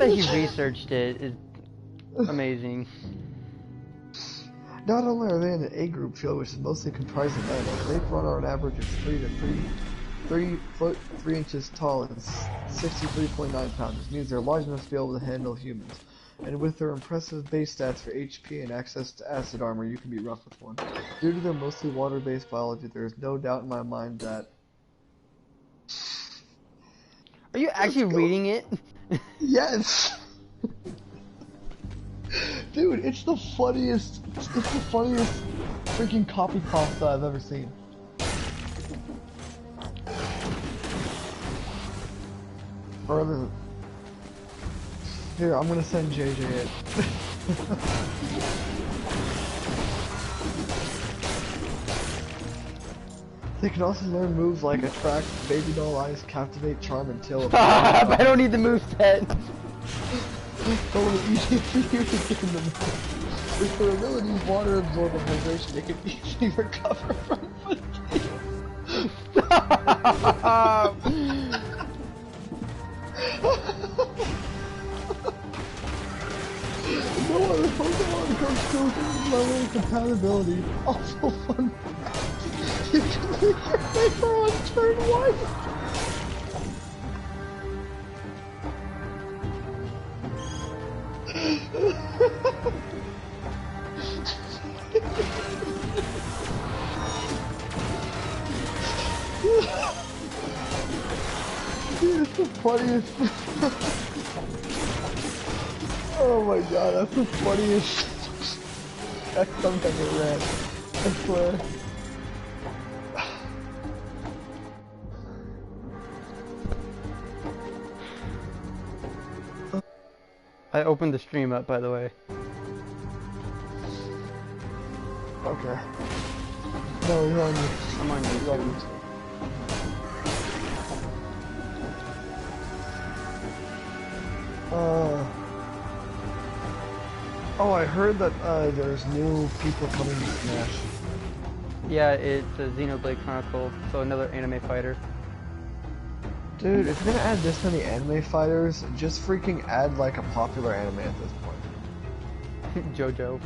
That he researched it is amazing. Not only are they in the A group field, which is mostly comprised of animals, they run on an average of 3 foot 3 inches tall and 63.9 pounds. This means they're large enough to be able to handle humans. And with their impressive base stats for HP and access to acid armor, you can be rough with one. Due to their mostly water-based biology, there is no doubt in my mind that... Are you actually reading it? Yes! Dude, it's the funniest freaking copy pasta I've ever seen. Or other than... Here, I'm gonna send JJ it. They can also learn moves like attract, baby doll eyes, captivate, charm, and tail. I don't need the moveset. It's a little easy for you to get in the move. With their abilities, water absorb and hydration, they can easily recover from fatigue. No other Pokemon comes close to this level of compatibility. Also fun fact, you can leave your paper on turn 1. Dude, it's the funniest. Oh my god, that's the funniest text I've ever read. I swear. I opened the stream up, by the way. Okay. No, you're on YouTube. I'm on YouTube. Oh, I heard that there's new people coming to Smash. Yeah, it's a Xenoblade Chronicle, so another anime fighter. Dude, if you're gonna add this many anime fighters, just freaking add like a popular anime at this point. JoJo.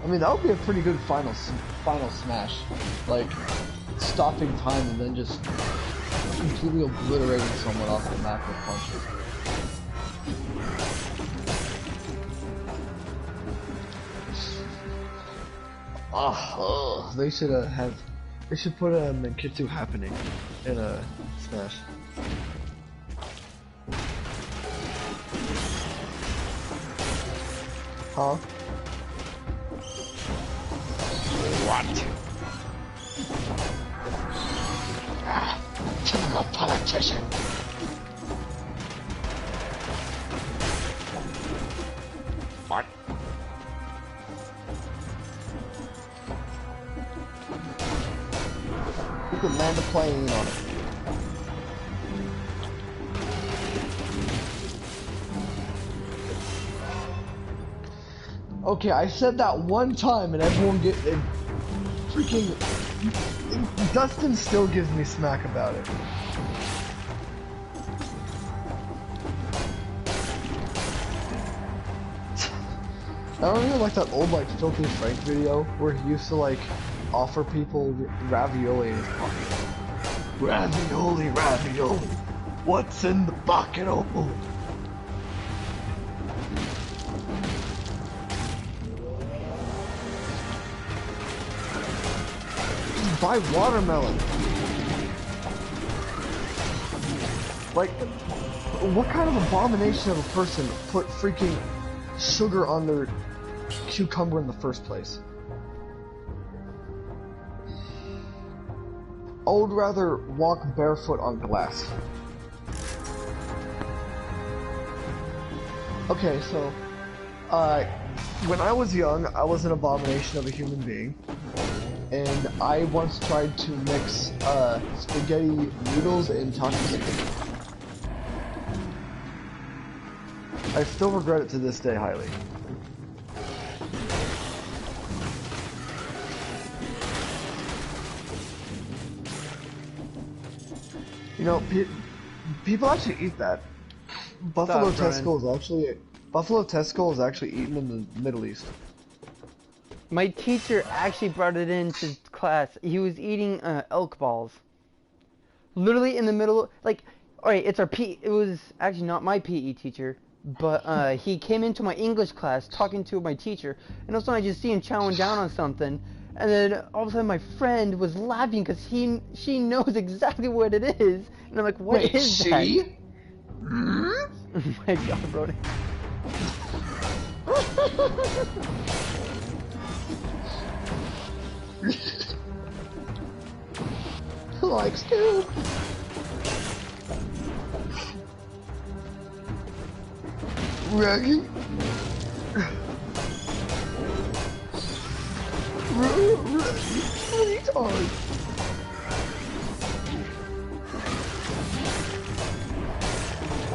I mean, that would be a pretty good final Smash. Like, stopping time and then just completely obliterating someone off the map with punches. They should they should put a Menkitsu happening in a Smash. Huh? What? Typical politician. What? You could land a plane on it. Okay, I said that one time and everyone freaking... Dustin still gives me smack about it. I don't even like that old like Filthy Frank video where he used to like offer people ravioli in his pocket. Ravioli, ravioli, what's in the bucket? Oh. Buy watermelon. Like, what kind of abomination of a person put freaking sugar on their cucumber in the first place? I would rather walk barefoot on glass. Okay, so, when I was young, I was an abomination of a human being. And I once tried to mix spaghetti noodles and tacos. I still regret it to this day highly. You know, people actually eat that. Buffalo testicle is actually eaten in the Middle East. My teacher actually brought it into class. He was eating elk balls. Literally in the middle, like, alright, it's our it was actually not my PE teacher, but he came into my English class talking to my teacher, and all of a sudden I just see him chowing down on something, and then all of a sudden my friend was laughing because she knows exactly what it is, and I'm like, what Wait, is she? that? Oh my god, bro. Likes to. Raggy. Retard.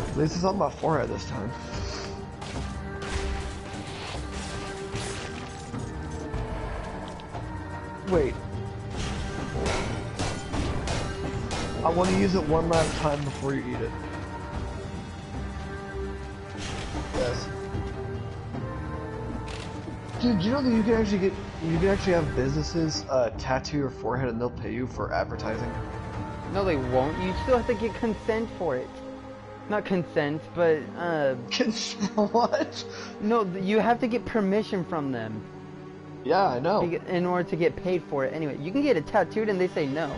At least it's on my forehead this time. Wait. I want to use it one last time before you eat it. Yes. Dude, you know that you can actually have businesses tattoo your forehead and they'll pay you for advertising? No, they won't. You still have to get consent for it. Not consent, but What? no, you have to get permission from them. Yeah, I know. In order to get paid for it. Anyway, you can get it tattooed and they say no.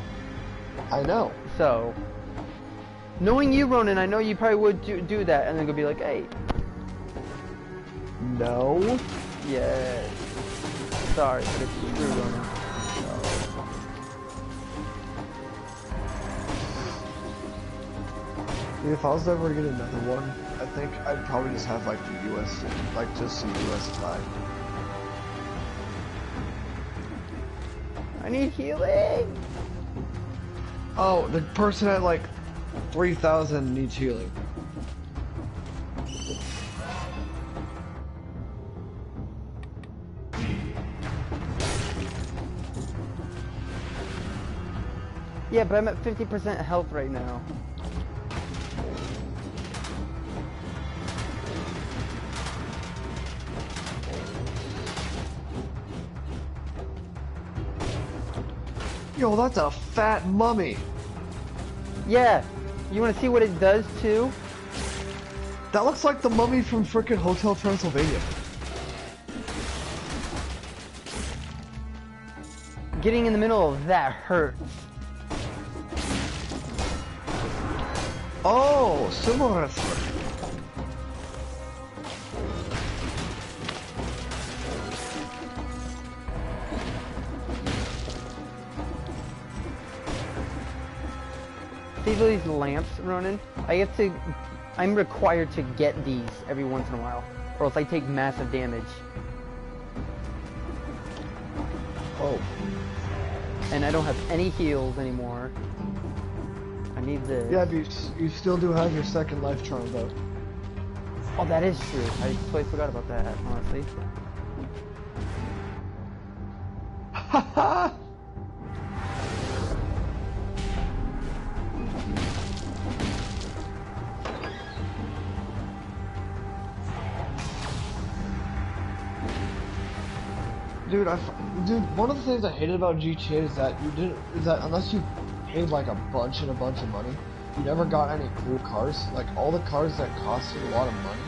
I know. So, knowing you, Ronan, I know you probably would do that, and then go be like, hey. No. Yeah. Sorry, but it's true, Ronan. Dude, if I was ever to get another one, I think I'd probably just have like the US, like just the US flag. I need healing. Oh, the person at like 3,000 needs healing. Yeah, but I'm at 50% health right now. Yo, that's a fat mummy. Yeah, you want to see what it does too? That looks like the mummy from frickin' Hotel Transylvania. Getting in the middle of that hurts. Oh, sumo wrestler. These lamps, Ronan, I'm required to get these every once in a while, or else I take massive damage. Oh. And I don't have any heals anymore. I need this. Yeah, but you still do have your second life charm, though. Oh, that is true. I totally forgot about that, honestly. Haha! Dude, one of the things I hated about GTA is that unless you paid like a bunch of money, you never got any cool cars. Like all the cars that cost you a lot of money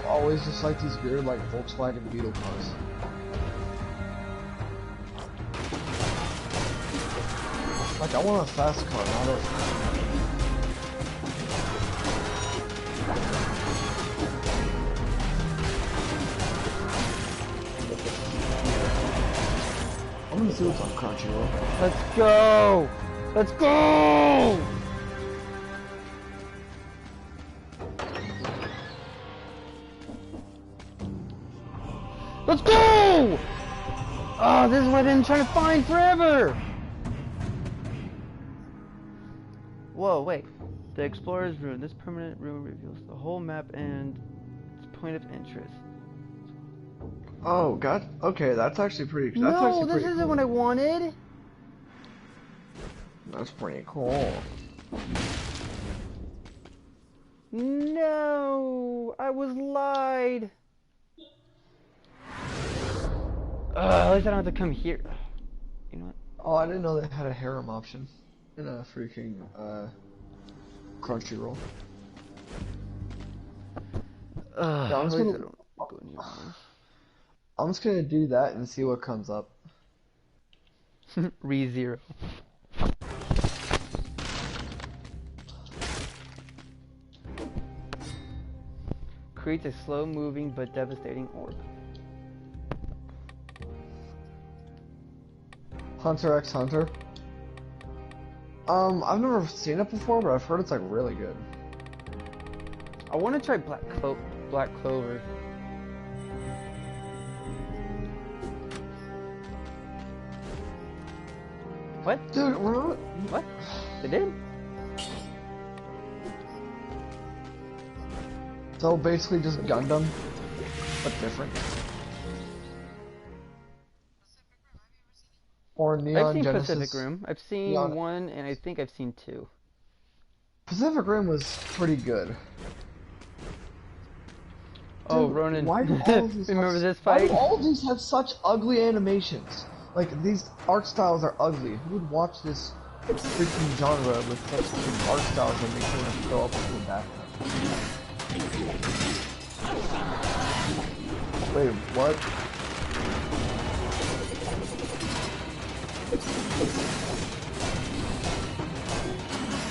were always just like these weird like Volkswagen Beetle cars. Like I want a fast car, not a I'm gonna see what's on Crunchyroll. Let's go! Let's go! Let's go! Oh, this is what I've been trying to find forever! Whoa, wait. The Explorer's Room. This permanent room reveals the whole map and its point of interest. Oh, God. Okay, that's actually pretty. No, this isn't what I wanted. That's pretty cool. No, I was lied. At least I don't have to come here. You know what? Oh, I didn't know they had a harem option in a freaking Crunchyroll. Yeah, At least I don't go anymore. I'm just gonna do that and see what comes up. Re-zero. Creates a slow-moving but devastating orb. Hunter x Hunter. I've never seen it before, but I've heard it's like really good. I want to try Black Clover. What? Dude, we're not... What? They did? So basically just Gundam, but different. Or Neon I've seen Genesis. Pacific Rim. I've seen Neon... 1, and I think I've seen 2. Pacific Rim was pretty good. Oh, Dude, Ronan. why do all of these Remember this Why fight? do all of these have such ugly animations? Like, these art styles are ugly. Who would watch this freaking genre with such freaking art styles that make someone throw up into the background? Wait, what?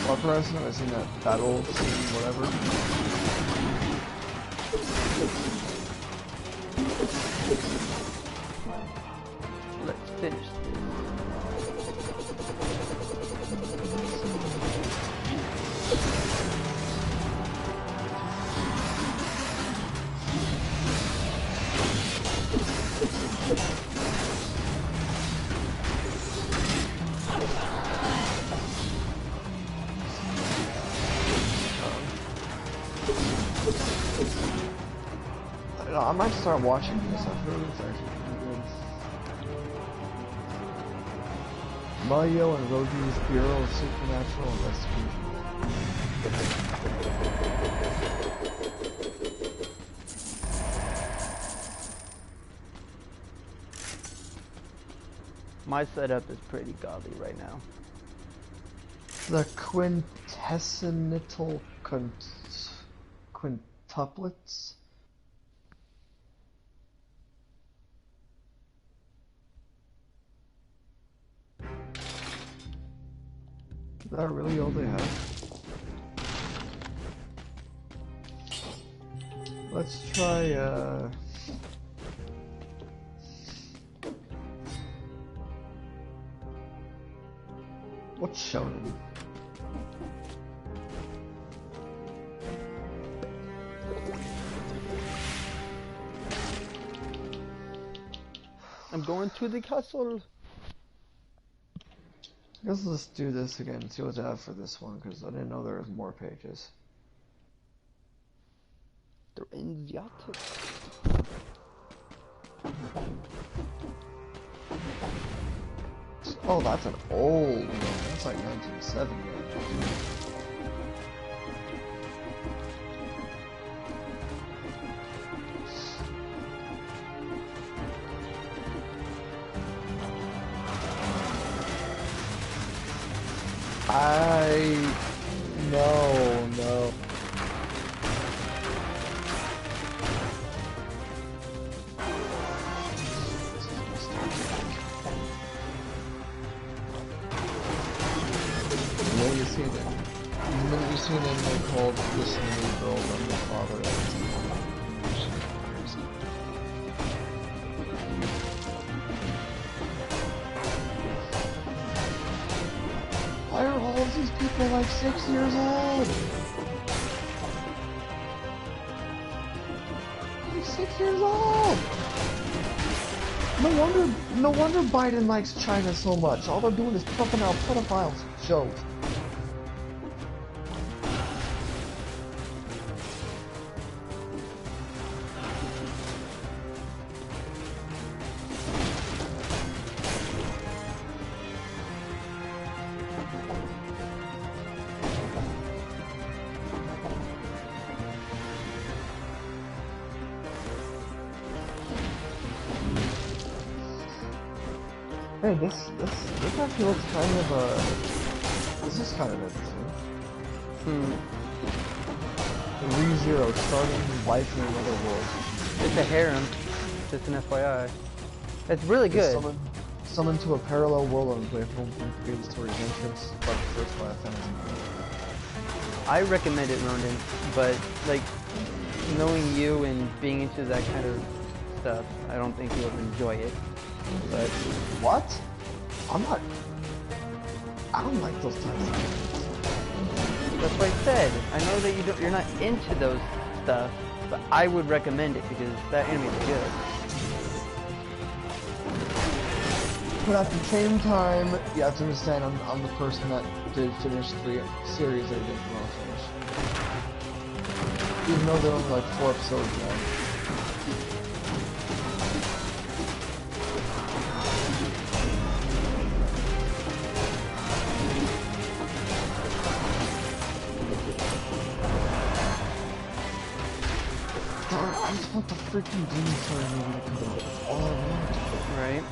What person? I've seen that battle scene, whatever. Let's finish this. I might start watching this. I've heard it's actually pretty good. Mario and Rogi's Bureau of Supernatural Investigation. My setup is pretty godly right now. The quintessential quintuplets. Is that really all they have? Let's try, what's shonen? I'm going to the castle. I guess let's do this again and see what they have for this one, because I didn't know there was more pages. They're in the attic. Oh, that's an old one. That's like 1970. No. The minute you see them, they called this new girl from the father. Why are all of these people like 6 years old? Like 6 years old! No wonder Biden likes China so much. All they're doing is pumping out pedophile shows. Hey, this actually looks kind of this is kind of interesting. ReZero starting life in another world. It's a harem. Just an FYI. It's really good. Summoned to a parallel world on play home from created story entrance, but first by a fantasy. I recommend it, Ronan, but like knowing you and being into that kind of stuff, I don't think you'll enjoy it. But what? I don't like those types of things. That's what I said. I know that you're not into those stuff, but I would recommend it because that anime is good. But at the same time, you have to understand I'm the person that did finish 3 series that I didn't want to finish. Even though there are only like 4 episodes now. I just want the freaking Demon Slayer movie to come out. That's all I want. Right?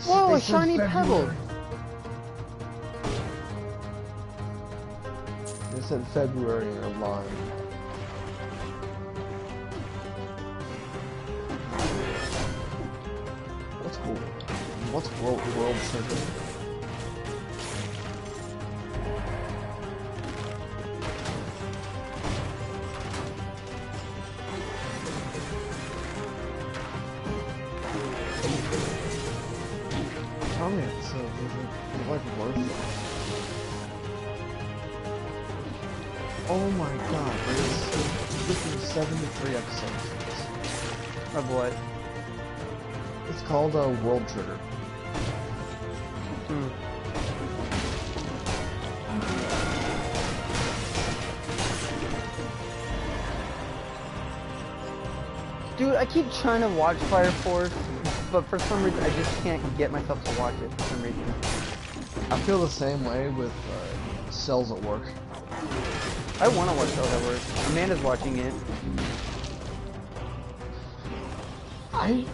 Whoa, a shiny pebble! They said February in their line. What's cool? What's world trigger? How many episodes is it? It's like worth it. Oh my god, there's freaking 73 episodes. Of what? It's called World Trigger. Dude, I keep trying to watch Fire Force, but for some reason I just can't get myself to watch it for some reason. I feel the same way with Cells at Work. I want to watch Cells at Work. Amanda's watching it. I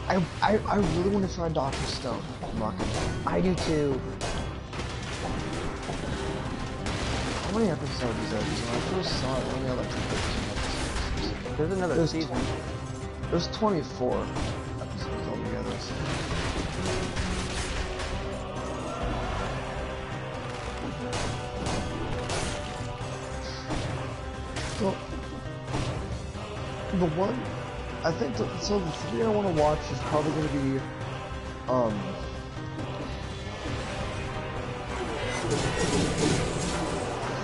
really want to try Dr. Stone. I'm not gonna lie. I do too. How many episodes is that? When I first saw it, I only had like 15 episodes. There's another season. There's 24 episodes altogether. So. Well, the one, I think, so the 3 I want to watch is probably going to be,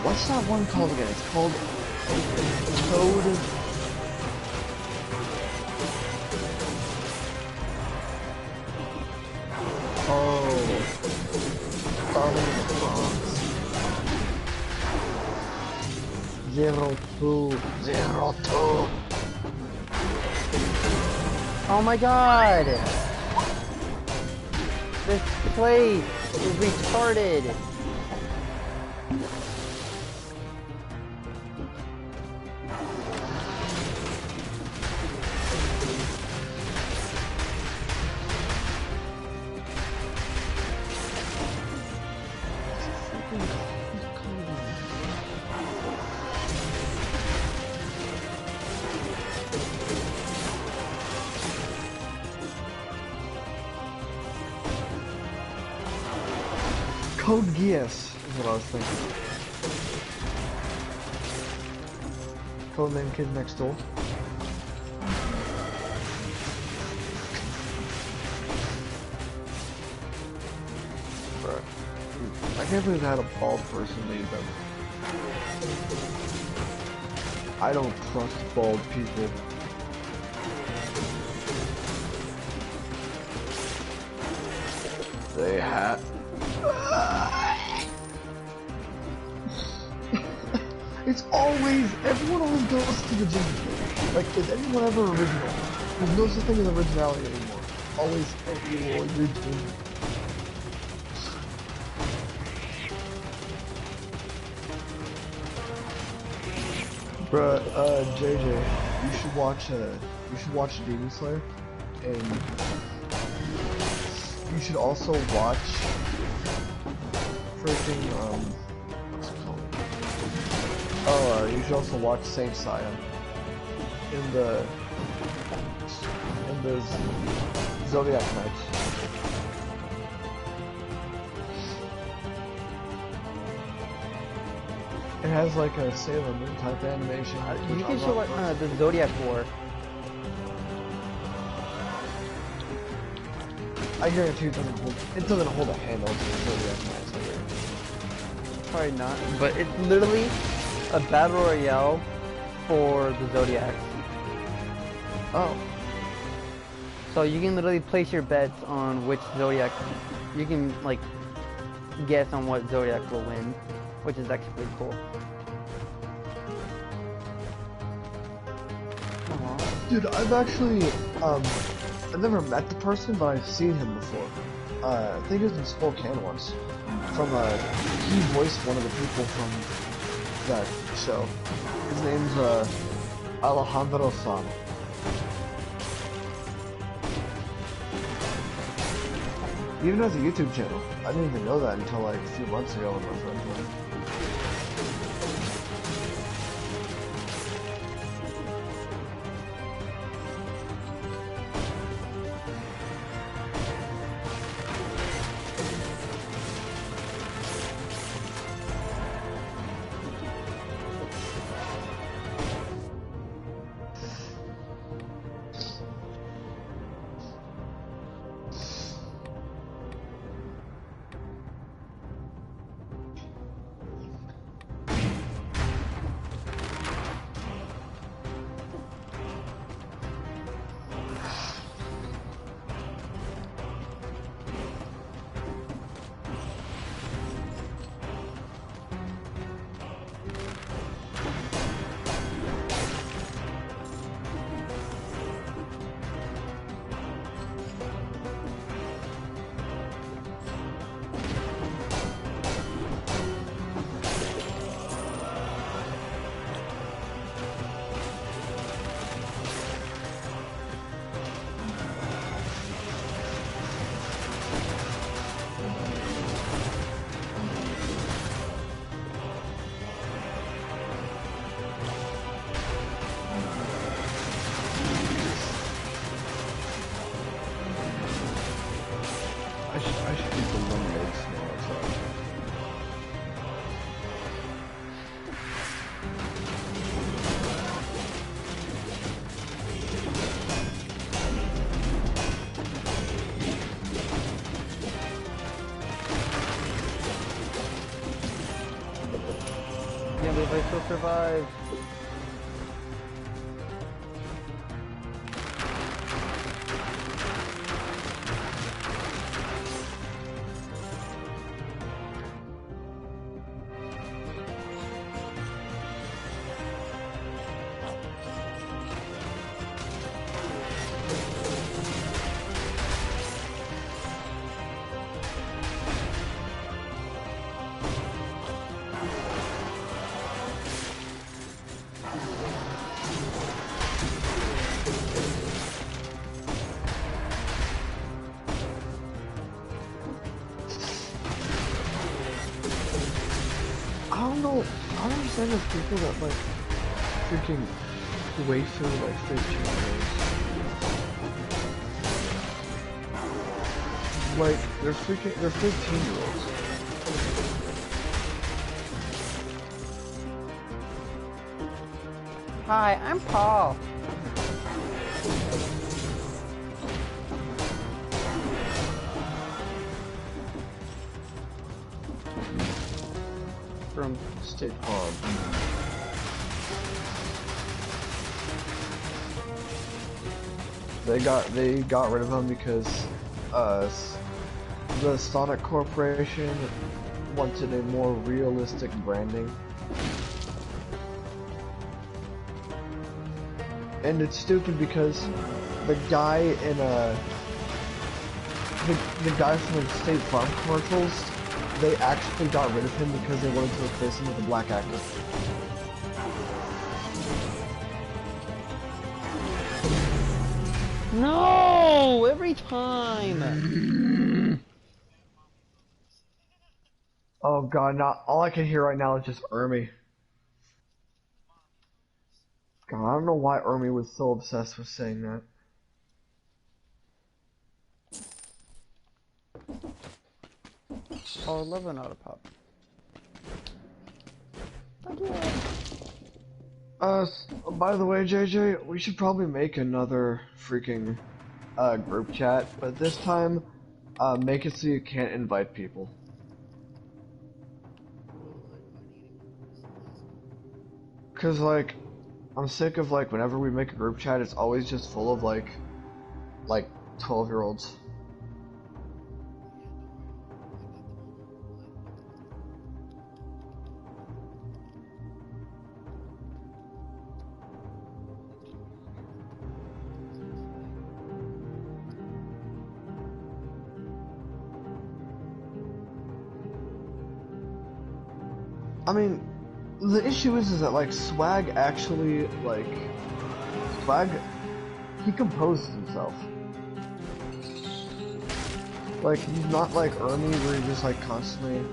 what's that one called again? It's called Code. Zero two. Oh my god! This place is retarded! Code Geass is what I was thinking. Codename Kid Next Door. Bruh. I can't believe I had a bald person leave them. I don't trust bald people. They had. It's always, everyone always goes to the gym. Like, is anyone ever original? There's no such thing as originality anymore. Always, you're doing. Bruh, JJ, you should watch Demon Slayer, and you should also watch freaking what's it called? Oh, you should also watch Saint Seiya in the Zodiac Knights. It has like a Sailor Moon type animation. You can show what the Zodiac War. I guarantee it doesn't hold a handle to the Zodiac Knights. Probably not, but it's literally a battle royale for the Zodiacs. Oh. So you can literally place your bets on which Zodiac, you can like guess on what Zodiac will win, which is actually pretty cool. Dude, I've actually, I've never met the person, but I've seen him before. I think he was in Spokane once. He voiced one of the people from that show. His name's, Alejandro-san. He even has a YouTube channel. I didn't even know that until like a few months ago when my friend went. I should keep the lemonade smell outside. Can't believe I still survived. I don't understand those people that like freaking wait for like 15 years. Like they're 15-year-olds. Hi, I'm Paul. From State Farm. They got rid of him because the Sonic Corporation wanted a more realistic branding. And it's stupid because the guy in the guy from the State Farm commercials, they actually got rid of him because they wanted to replace him with a black actor. No! Every time! Oh god, not all I can hear right now is just Ermi. God, I don't know why Ermi was so obsessed with saying that. Oh, I love an auto pop. By the way, JJ, we should probably make another freaking group chat, but this time, make it so you can't invite people. Cause like, I'm sick of like whenever we make a group chat, it's always just full of like 12-year-olds. I mean, the issue is that like Swag actually Swag, he composes himself. Like he's not like Ermi where he's just like constantly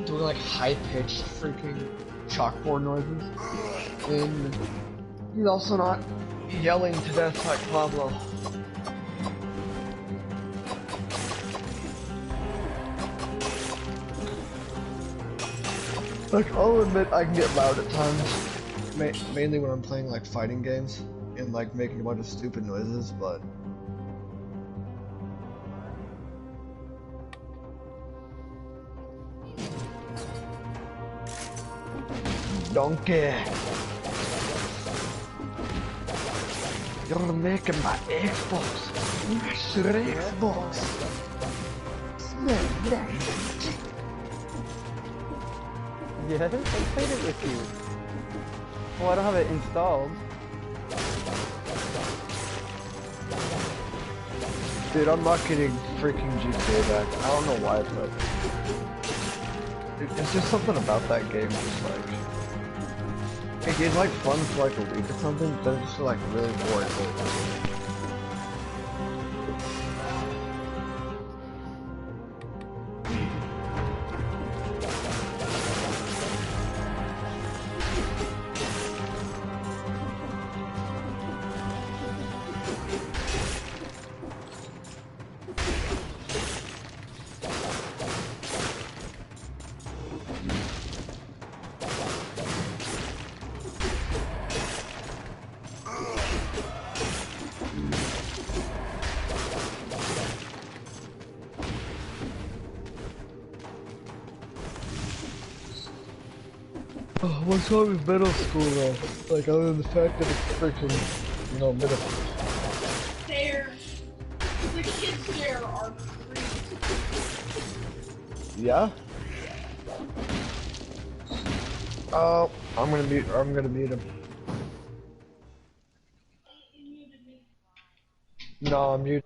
doing like high pitched freaking chalkboard noises. And he's also not yelling to death like Pablo. Like, I'll admit I can get loud at times, mainly when I'm playing like fighting games and like making a bunch of stupid noises, but donkey, you're making my Xbox, smash your Xbox, smash that. Yes, I played it with you. Well, I don't have it installed. Dude, I'm not getting freaking GTA back. I don't know why, but it's just something about that game. Just like it's like fun for like a week or something, but then it's just like really boring. What's wrong with middle school though? Like other than the fact that it's freaking, you know, middle school. The kids there are crazy. Yeah? Oh, I'm gonna mute him. No, I'm mute.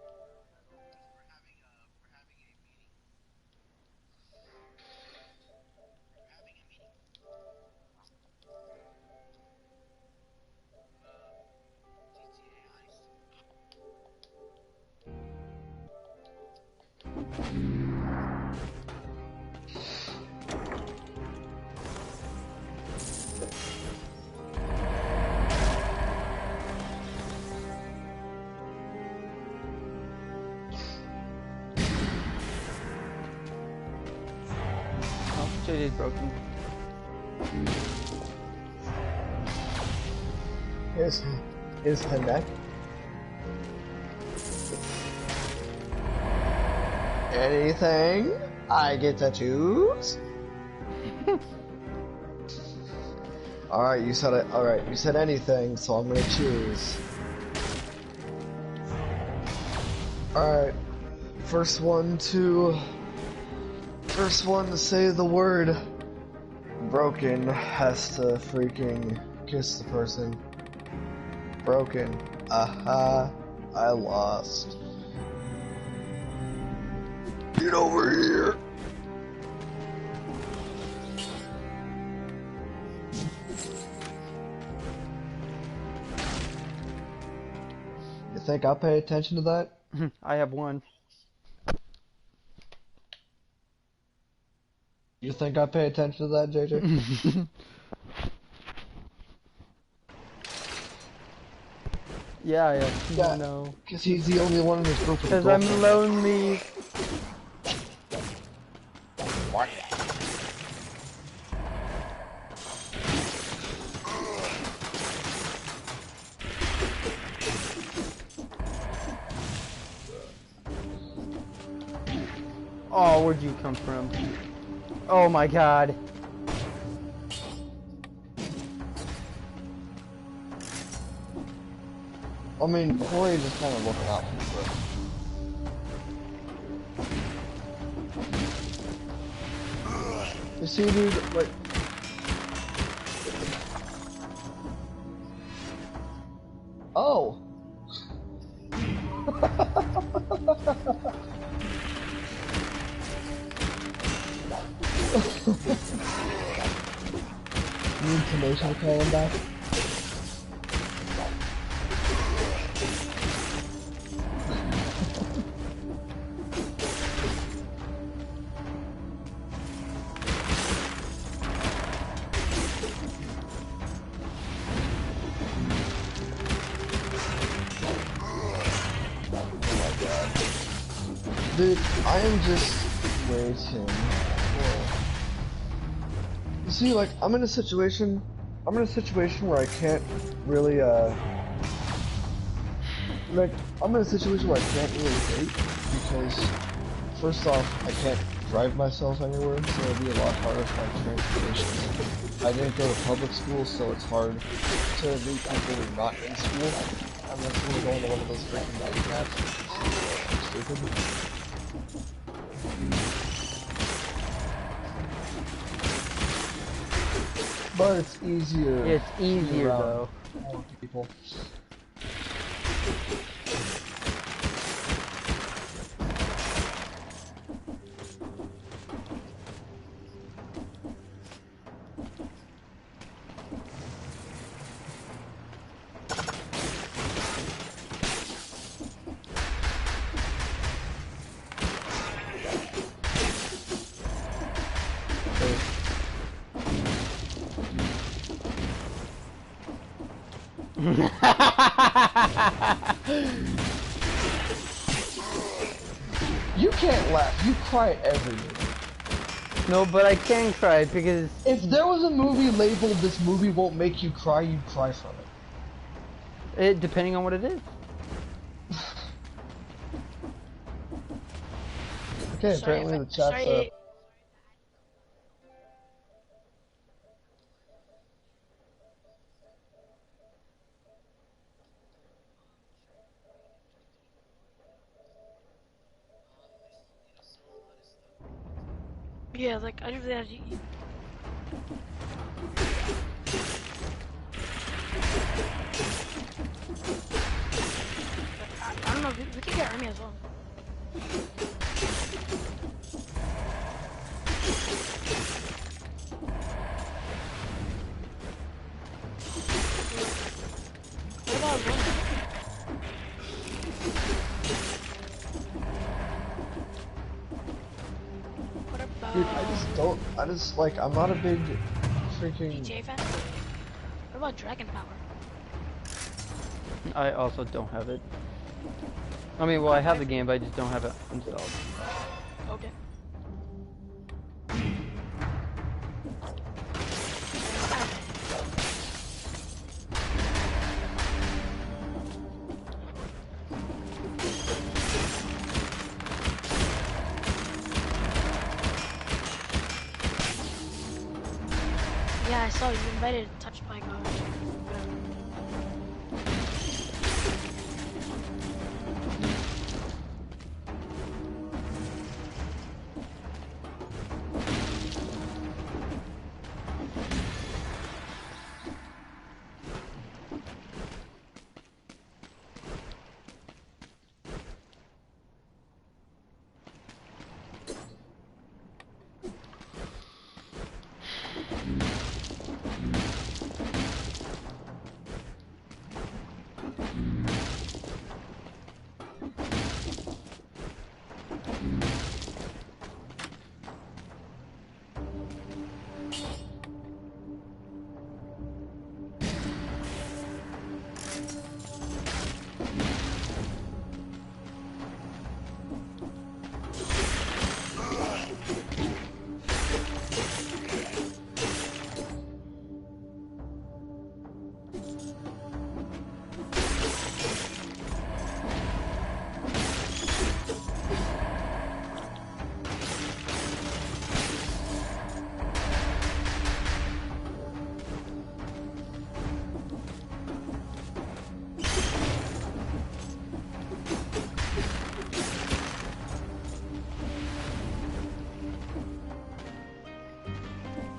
JJ's broken. Is her neck? Anything I get to choose? Alright, you said it. Alright, you said anything, so I'm gonna choose. Alright, first one to say the word broken has to freaking kiss the person. Broken. Aha, I lost. Get over here. You think I'll pay attention to that? I have one. You think I pay attention to that, JJ? Yeah, Yeah. no. Because he's the only one in this group with a Because I'm girlfriend. lonely. What? Oh, where'd you come from? Oh my god. I mean, Corey just kind of looking out for it. You see, dude, like... Oh! You need Tomato to call him back? Dude, I am just waiting for... You see, like, I'm in a situation where I can't really, like, I'm in a situation where I can't really date, because, first off, I can't drive myself anywhere, so it'll be a lot harder for my transportation. I didn't go to public school, so it's hard to meet people who are not in school, unless we're going to one of those freaking night caps, which is stupid. But it's easier. It's easier though. More people. You can't laugh. You cry every movie. No, but I can cry because If there was a movie labeled "This movie won't make you cry," you'd cry from it. depending on what it is. Okay, apparently the chat's up. Yeah, like I just had you. I don't know. We can get army as well. What about one? What about Dude, I'm not a big freaking... DJ fan? What about Dragonpower? I also don't have it. I mean, well, I have the game, but I just don't have it installed. Okay. Yeah, I saw you invited Touch by God.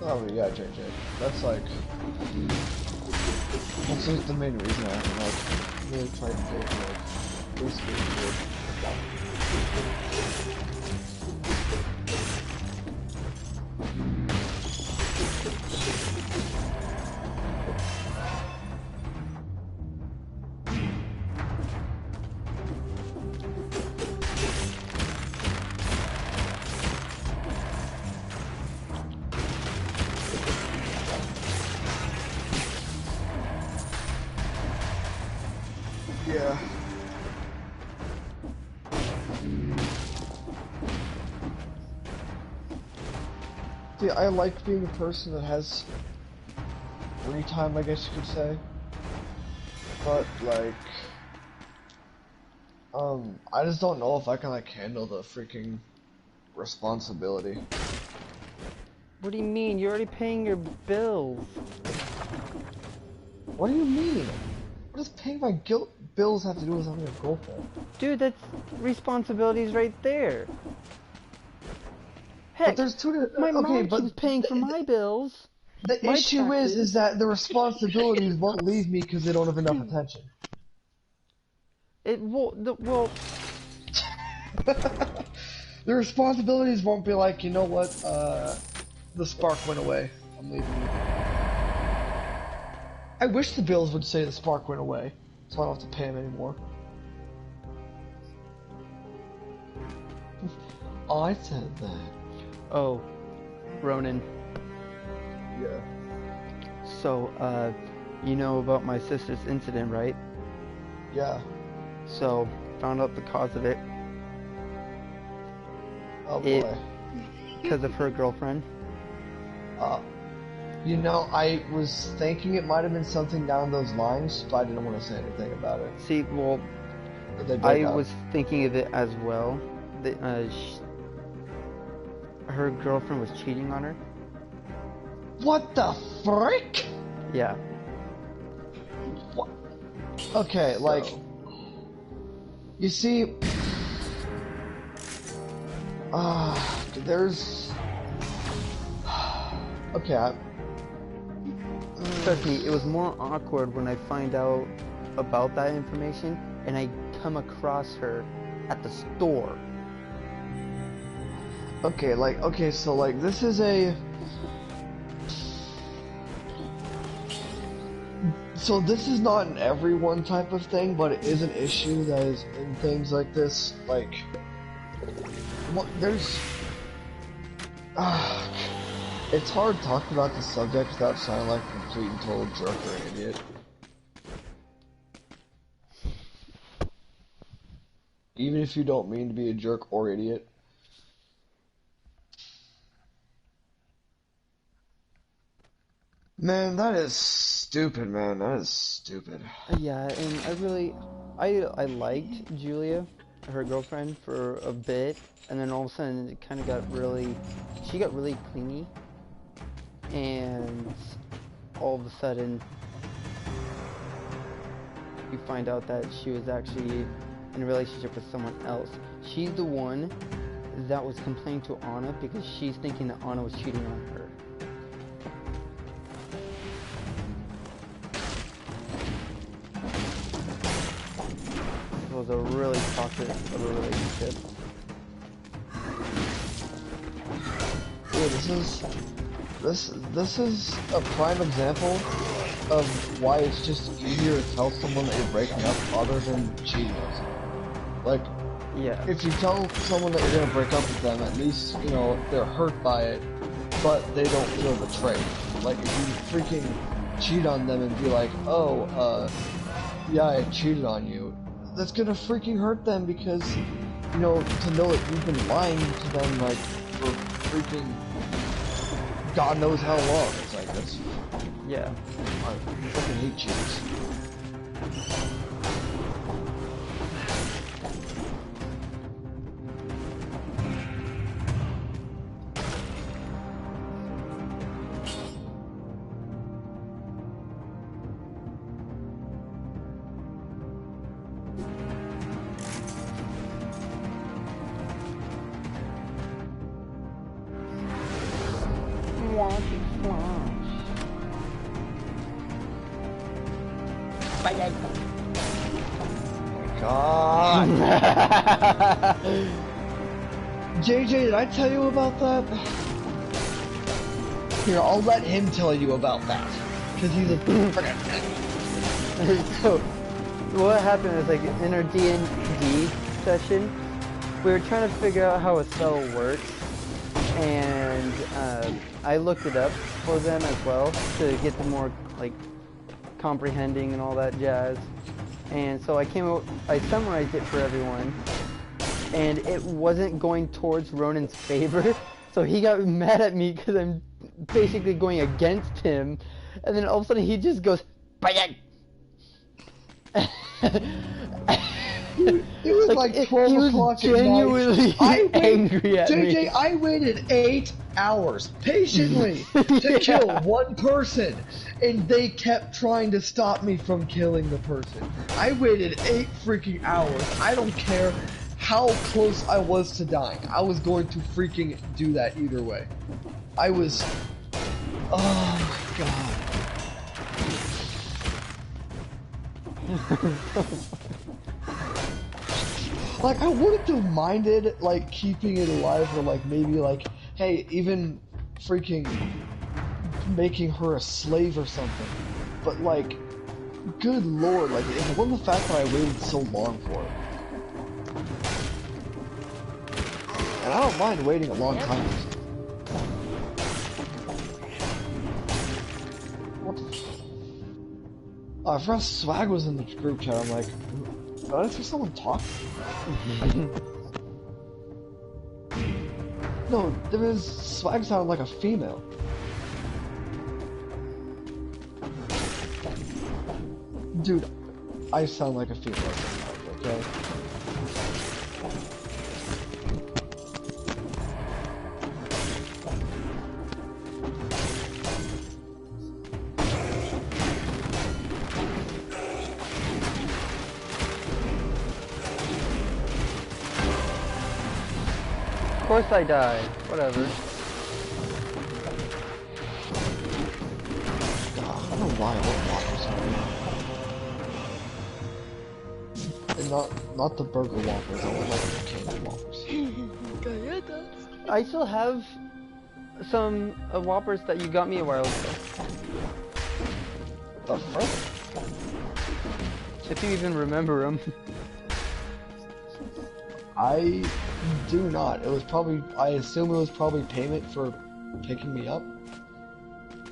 Oh yeah, JJ. That's like the main reason I haven't like really tried to date like basically good. Yeah. See, I like being a person that has free time, I guess you could say. But, like, I just don't know if I can, like, handle the freaking responsibility. What do you mean? You're already paying your bills. What do you mean? What does paying my bills have to do with having a girlfriend? Dude, that's responsibilities right there. Heck, But there's two. my Okay, mom but keeps paying for my bills. the My issue taxes. is that the responsibilities won't leave me because they don't have enough attention. Well, The responsibilities won't be like, you know what, the spark went away. I'm leaving you. I wish the bills would say the spark went away, so I don't have to pay them anymore. I said that. oh, Ronan. Yeah. So, you know about my sister's incident, right? Yeah. So, found out the cause of it. Oh boy. Because of her girlfriend. You know, I was thinking it might have been something down those lines, but I didn't want to say anything about it. See, well, But they I broke up. was thinking of it as well. Her girlfriend was cheating on her. What the frick? Yeah. What? Okay, like, you see, there's, okay, Trust me, it was more awkward when I find out about that information and I come across her at the store. okay, like, okay, so, like, this is a, so this is not an everyone type of thing, but it is an issue that is in things like this, like, well, there's, it's hard talking about the subject without sounding like a complete and total jerk or an idiot. Even if you don't mean to be a jerk or idiot. Man, that is stupid, man. That is stupid. Yeah, and I liked Julia, her girlfriend, for a bit, and then all of a sudden it kind of she got really clingy, and all of a sudden you find out that she was actually in a relationship with someone else. She's the one that was complaining to Anna because she's thinking that Anna was cheating on her. It was a really toxic of a relationship. Yeah, this is a prime example of why it's just easier to tell someone that you're breaking up other than cheating on someone. Like, Yeah. if you tell someone that you're gonna break up with them, at least, you know, they're hurt by it, but they don't feel betrayed. Like, if you freaking cheat on them and be like, oh, yeah, I cheated on you, that's gonna freaking hurt them because, you know, to know that you've been lying to them, like, for freaking God knows how long. It's like, that's, Yeah. I fucking hate cheats. God. JJ, did I tell you about that? Here, I'll let him tell you about that. Because he's a friggin' So, what happened is, like, in our D&D session, we were trying to figure out how a spell works, and I looked it up for them as well to get them more, like, comprehending and all that jazz. And so I summarized it for everyone, and it wasn't going towards Ronan's favor, so he got mad at me because I'm basically going against him, and then all of a sudden he just goes, "Bayang!" It was like 12 o'clock at genuinely night. angry at me. JJ, I waited 8 hours patiently to kill one person, and they kept trying to stop me from killing the person. I waited 8 freaking hours. I don't care how close I was to dying. I was going to freaking do that either way. I was... Oh my god. Like, I wouldn't have minded, like, keeping it alive, or, like, maybe, like, hey, even freaking making her a slave or something. But, like, good lord, like, it wasn't the fact that I waited so long for it. And I don't mind waiting a long time. What the I forgot Swag was in the group chat. I'm like, did I hear someone talk? No, there was Swag sounded like a female. Dude, I sound like a female sometimes, okay? Of course I died. Whatever. I don't know why I want Whoppers. And not the burger Whoppers, I want like the candy Whoppers. I still have some Whoppers that you got me a while ago. The frick? If you even remember them. I do not. It was probably, I assume it was probably payment for picking me up.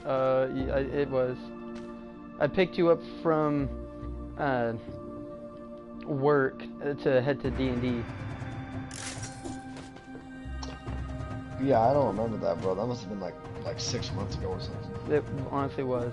Yeah, it was. I picked you up from work to head to D&D. Yeah, I don't remember that, bro. That must have been like 6 months ago or something. It honestly was.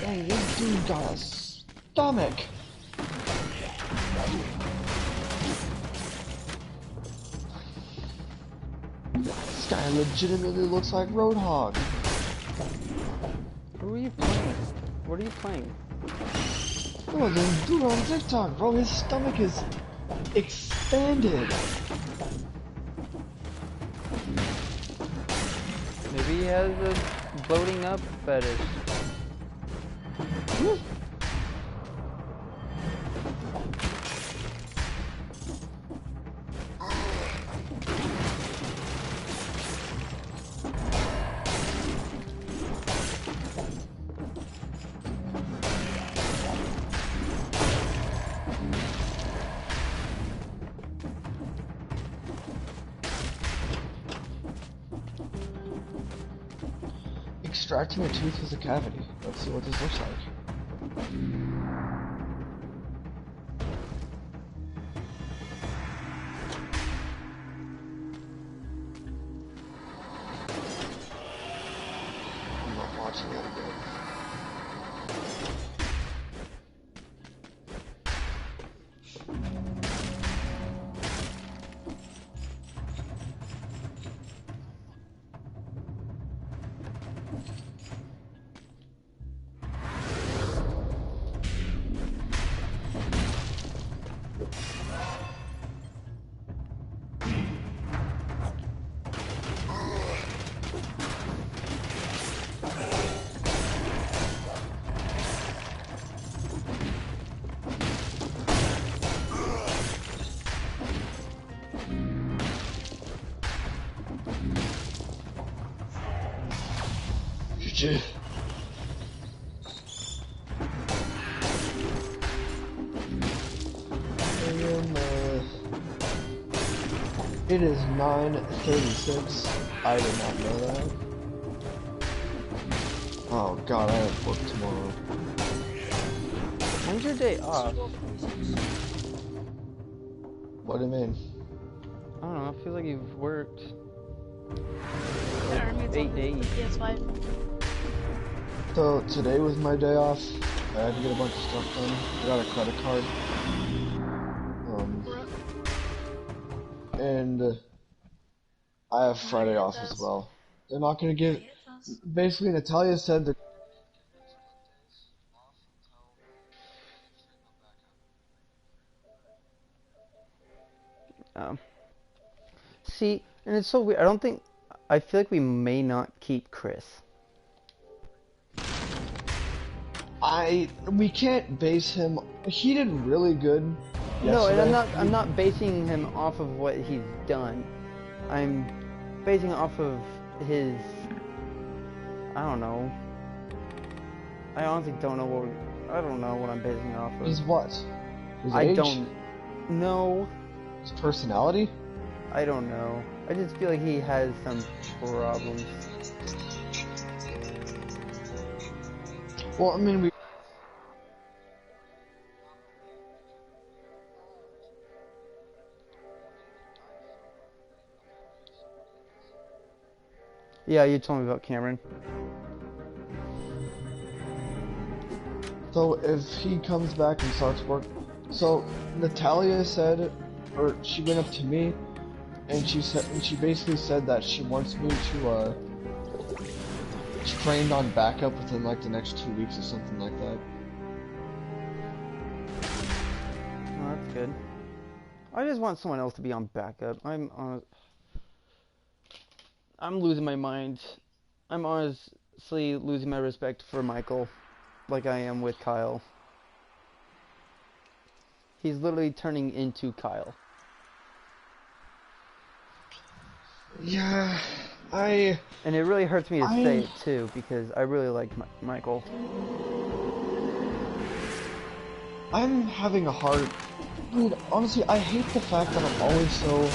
Dang, this dude got a stomach. This guy legitimately looks like Roadhog. Who are you playing? What are you playing? Oh, the dude on TikTok, bro, his stomach is expanded. Maybe he has a bloating up fetish. Extracting a tooth with a cavity. Let's see what this looks like. It is 9:36. I did not know that. Oh god, I have work tomorrow. When's your day off? What do you mean? I don't know, I feel like you've worked Yeah, like 8 days. PS5. So today was my day off. I had to get a bunch of stuff done. I got a credit card. And I have Friday off as well. They're not gonna give. Basically, Natalia said that. See, and it's so weird. I feel like we may not keep Chris. We can't base him. He did really good. No, and yesterday. I'm not basing him off of what he's done. I'm basing it off of his, I don't know. I honestly don't know I don't know what I'm basing it off of. His what? His I age? don't know. His personality? I don't know. I just feel like he has some problems. Well, I mean, we. Yeah, you told me about Cameron. So if he comes back and starts work, so Natalia said, or she went up to me, and she basically said that she wants me to train on backup within like the next 2 weeks or something like that. Oh, that's good. I just want someone else to be on backup. I'm losing my mind. I'm honestly losing my respect for Michael, like I am with Kyle. He's literally turning into Kyle. Yeah, And it really hurts me to say it too, because I really like Michael. I'm having a hard. Dude, honestly, I hate the fact that I'm always so.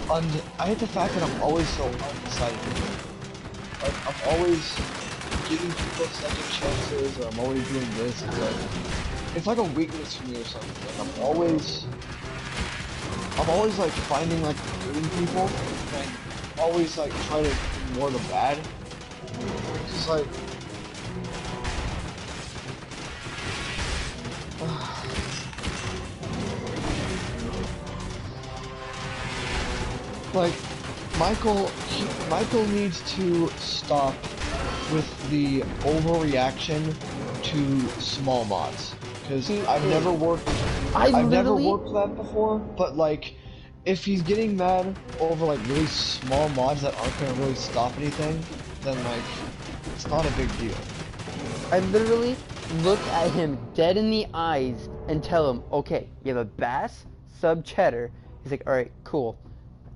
I hate the fact that I'm always so undecided. Like, I'm always giving people second chances, or I'm always doing this. It's like a weakness for me or something. Like, I'm always like finding like the good in people, and always like try to ignore the bad. It's just like. Like, Michael needs to stop with the overreaction to small mods. Because I've never worked that before, but like, if he's getting mad over like really small mods that aren't gonna really stop anything, then like, it's not a big deal. I literally look at him dead in the eyes and tell him, okay, you have a bass, sub cheddar. He's like, alright, cool.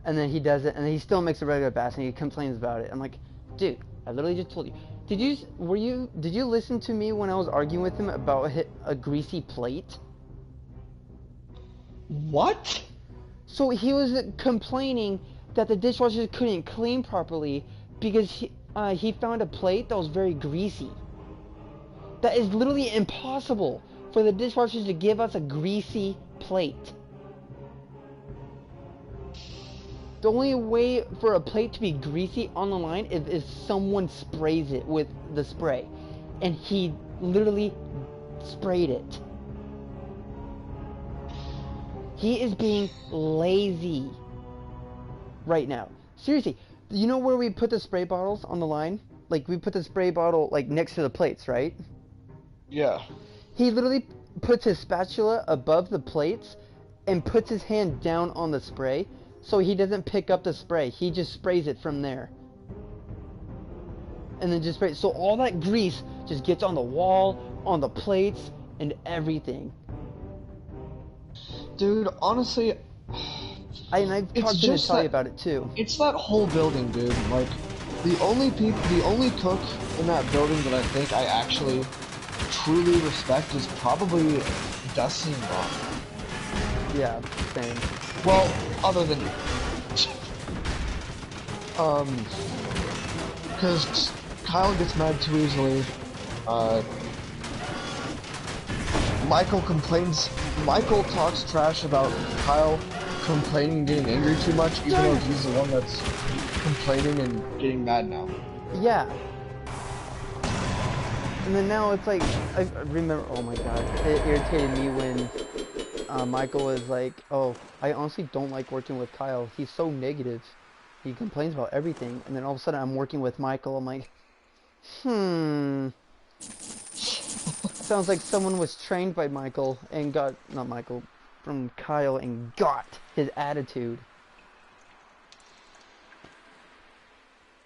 And then he does it, and then he still makes a regular bass, and he complains about it. I'm like, dude, I literally just told you. Did you listen to me when I was arguing with him about a greasy plate? What? So he was complaining that the dishwasher couldn't clean properly because he found a plate that was very greasy. That is literally impossible for the dishwashers to give us a greasy plate. The only way for a plate to be greasy on the line is if someone sprays it with the spray. And he literally sprayed it. He is being lazy right now. Seriously, you know where we put the spray bottles on the line? Like, we put the spray bottle like next to the plates, right? Yeah. He literally puts his spatula above the plates and puts his hand down on the spray so he doesn't pick up the spray. He just sprays it from there. And then just sprays. So all that grease just gets on the wall, on the plates, and everything. Dude, honestly, I've talked to Natalia about it too. It's that whole building, dude. Like, The only cook in that building that I think I actually truly respect is probably Dustin and Ron. Yeah, same. Well, other than you. Because Kyle gets mad too easily. Michael talks trash about Kyle complaining and getting angry too much, even though he's the one that's complaining and getting mad now. Yeah. And then now it's like, I remember, oh my god, it irritated me when Michael was like, oh, I honestly don't like working with Kyle. He's so negative. He complains about everything. And then all of a sudden I'm working with Michael. I'm like, sounds like someone was trained by Michael and got, not Michael, from Kyle and got his attitude.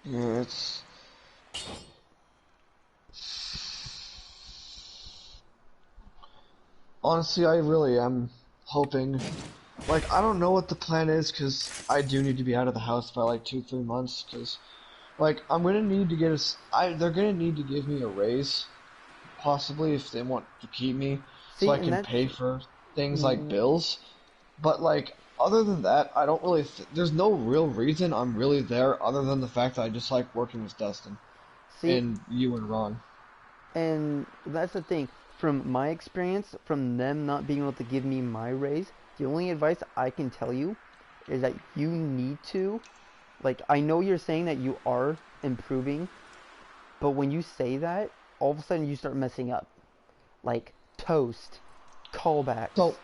Yeah, it's... Honestly, I really am hoping... Like, I don't know what the plan is, because I do need to be out of the house by like 2-3 months, because... Like, I'm gonna need to get they're gonna need to give me a raise, possibly, if they want to keep me, so I can pay for things like bills. But, like, other than that, I don't really... there's no real reason I'm really there, other than the fact that I just like working with Dustin. And you and Ron. And that's the thing. From my experience, from them not being able to give me my raise, the only advice I can tell you is that you need to, like, I know you're saying that you are improving, but when you say that, all of a sudden you start messing up. Like, toast, callbacks. So,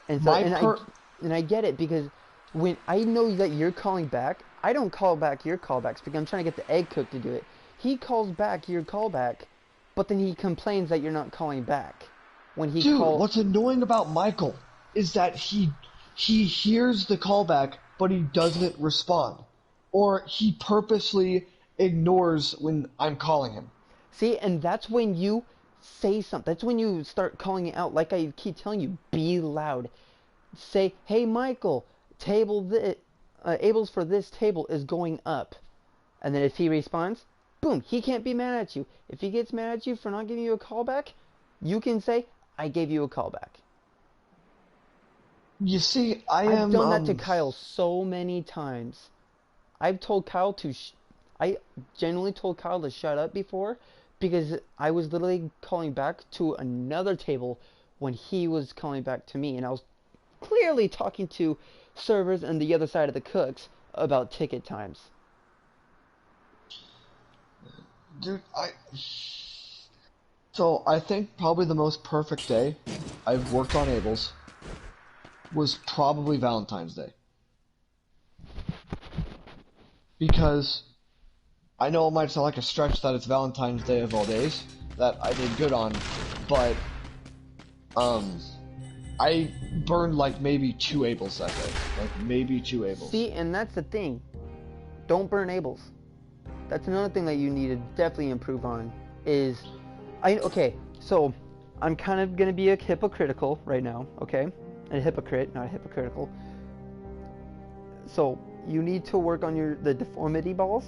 and I get it, because when I know that you're calling back, I don't call back your callbacks because I'm trying to get the egg cook to do it. He calls back your callback, but then he complains that you're not calling back. When he what's annoying about Michael is that he hears the callback, but he doesn't respond. Or he purposely ignores when I'm calling him. See, and that's when you say something. That's when you start calling it out. Like I keep telling you, be loud. Say, hey, Michael, Abel's for this table is going up. And then if he responds, boom, he can't be mad at you. If he gets mad at you for not giving you a call back, you can say, I gave you a call back. You see, I've done that to Kyle so many times. I've told Kyle I genuinely told Kyle to shut up before, because I was literally calling back to another table when he was calling back to me, and I was clearly talking to servers and the other side of the cooks about ticket times. Dude, So, I think probably the most perfect day I've worked on Abel's was probably Valentine's Day. Because I know it might sound like a stretch that it's Valentine's Day of all days that I did good on, but I burned like maybe 2 Abels that day. Like maybe 2 Abels. See, and that's the thing. Don't burn Abels. That's another thing that you need to definitely improve on. Okay, so I'm kind of gonna be a hypocritical right now, okay? A hypocrite, not a hypocritical. So you need to work on the deformity balls.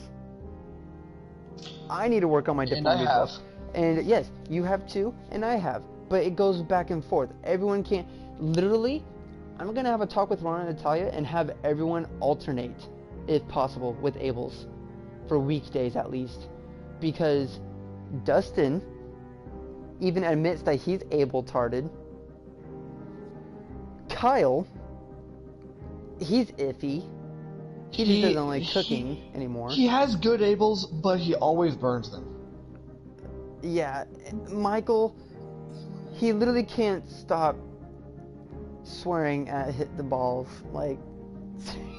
I need to work on my deformity balls. And yes, you have too, and I have. But it goes back and forth. Everyone can't. Literally, I'm gonna have a talk with Ron and Natalia and have everyone alternate, if possible, with Abel's. For weekdays at least. Because Dustin even admits that he's Abel-tarded. Kyle, he's iffy. He just doesn't like cooking anymore. He has good Abels, but he always burns them. Yeah, Michael, he literally can't stop swearing at hit the balls. Like,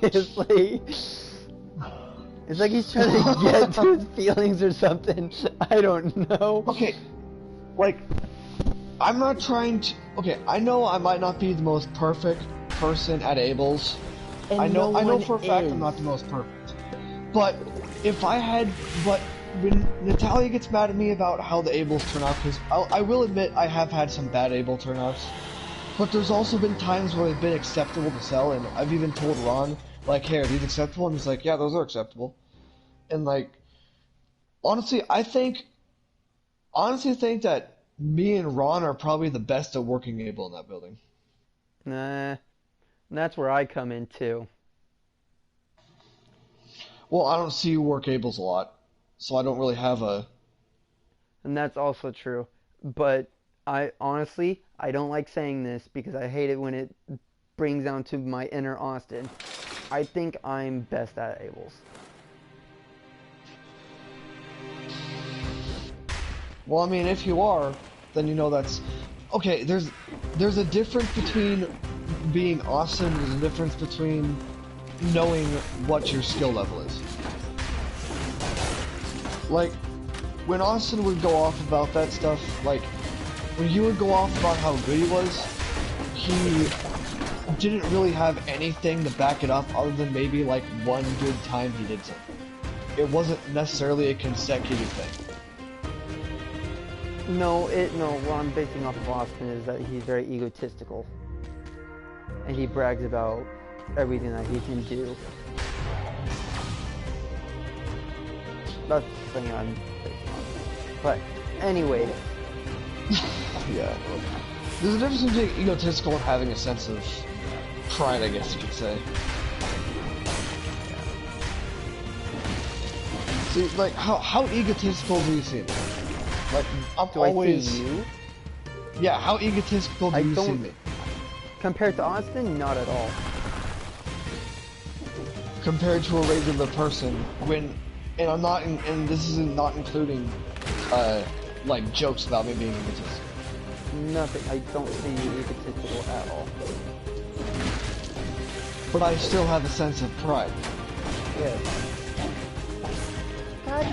seriously. It's like he's trying to get to his feelings or something. I don't know. Okay, like, I'm not trying to... Okay, I know I might not be the most perfect person at Abel's. And I know for a fact I'm not the most perfect. But when Natalia gets mad at me about how the Abels turn out, because I will admit I have had some bad Abel turnouts, but there's also been times where they've been acceptable to sell, and I've even told Ron, like, hey, are these acceptable? And he's like, yeah, those are acceptable. And, like, Honestly, honestly think that me and Ron are probably the best at working Able in that building. Nah, that's where I come in too. Well, I don't see you work Ables a lot, so I don't really have a... And that's also true. But I honestly, I don't like saying this because I hate it when it brings down to my inner Austin. I think I'm best at Ables. Well, I mean, if you are, then you know that's... Okay, there's a difference between being awesome, there's a difference between knowing what your skill level is. Like, when Austin would go off about that stuff, like, when he would go off about how good he was, he didn't really have anything to back it up other than maybe, like, one good time he did something. It wasn't necessarily a consecutive thing. No, what I'm basing off of Austin is that he's very egotistical. And he brags about everything that he can do. That's the thing I'm basing on. But, anyway. Yeah. There's a difference between being egotistical and having a sense of pride, I guess you could say. See, like, how egotistical do you see me? Like, I'm Do always... I see you? Yeah, how egotistical do you see me? Compared to Austin, not at all. Compared to a regular person, when... And I'm not... And this isn't not including, like, jokes about me being egotistical. Nothing. I don't see you egotistical at all. But I still have a sense of pride. Yes. God.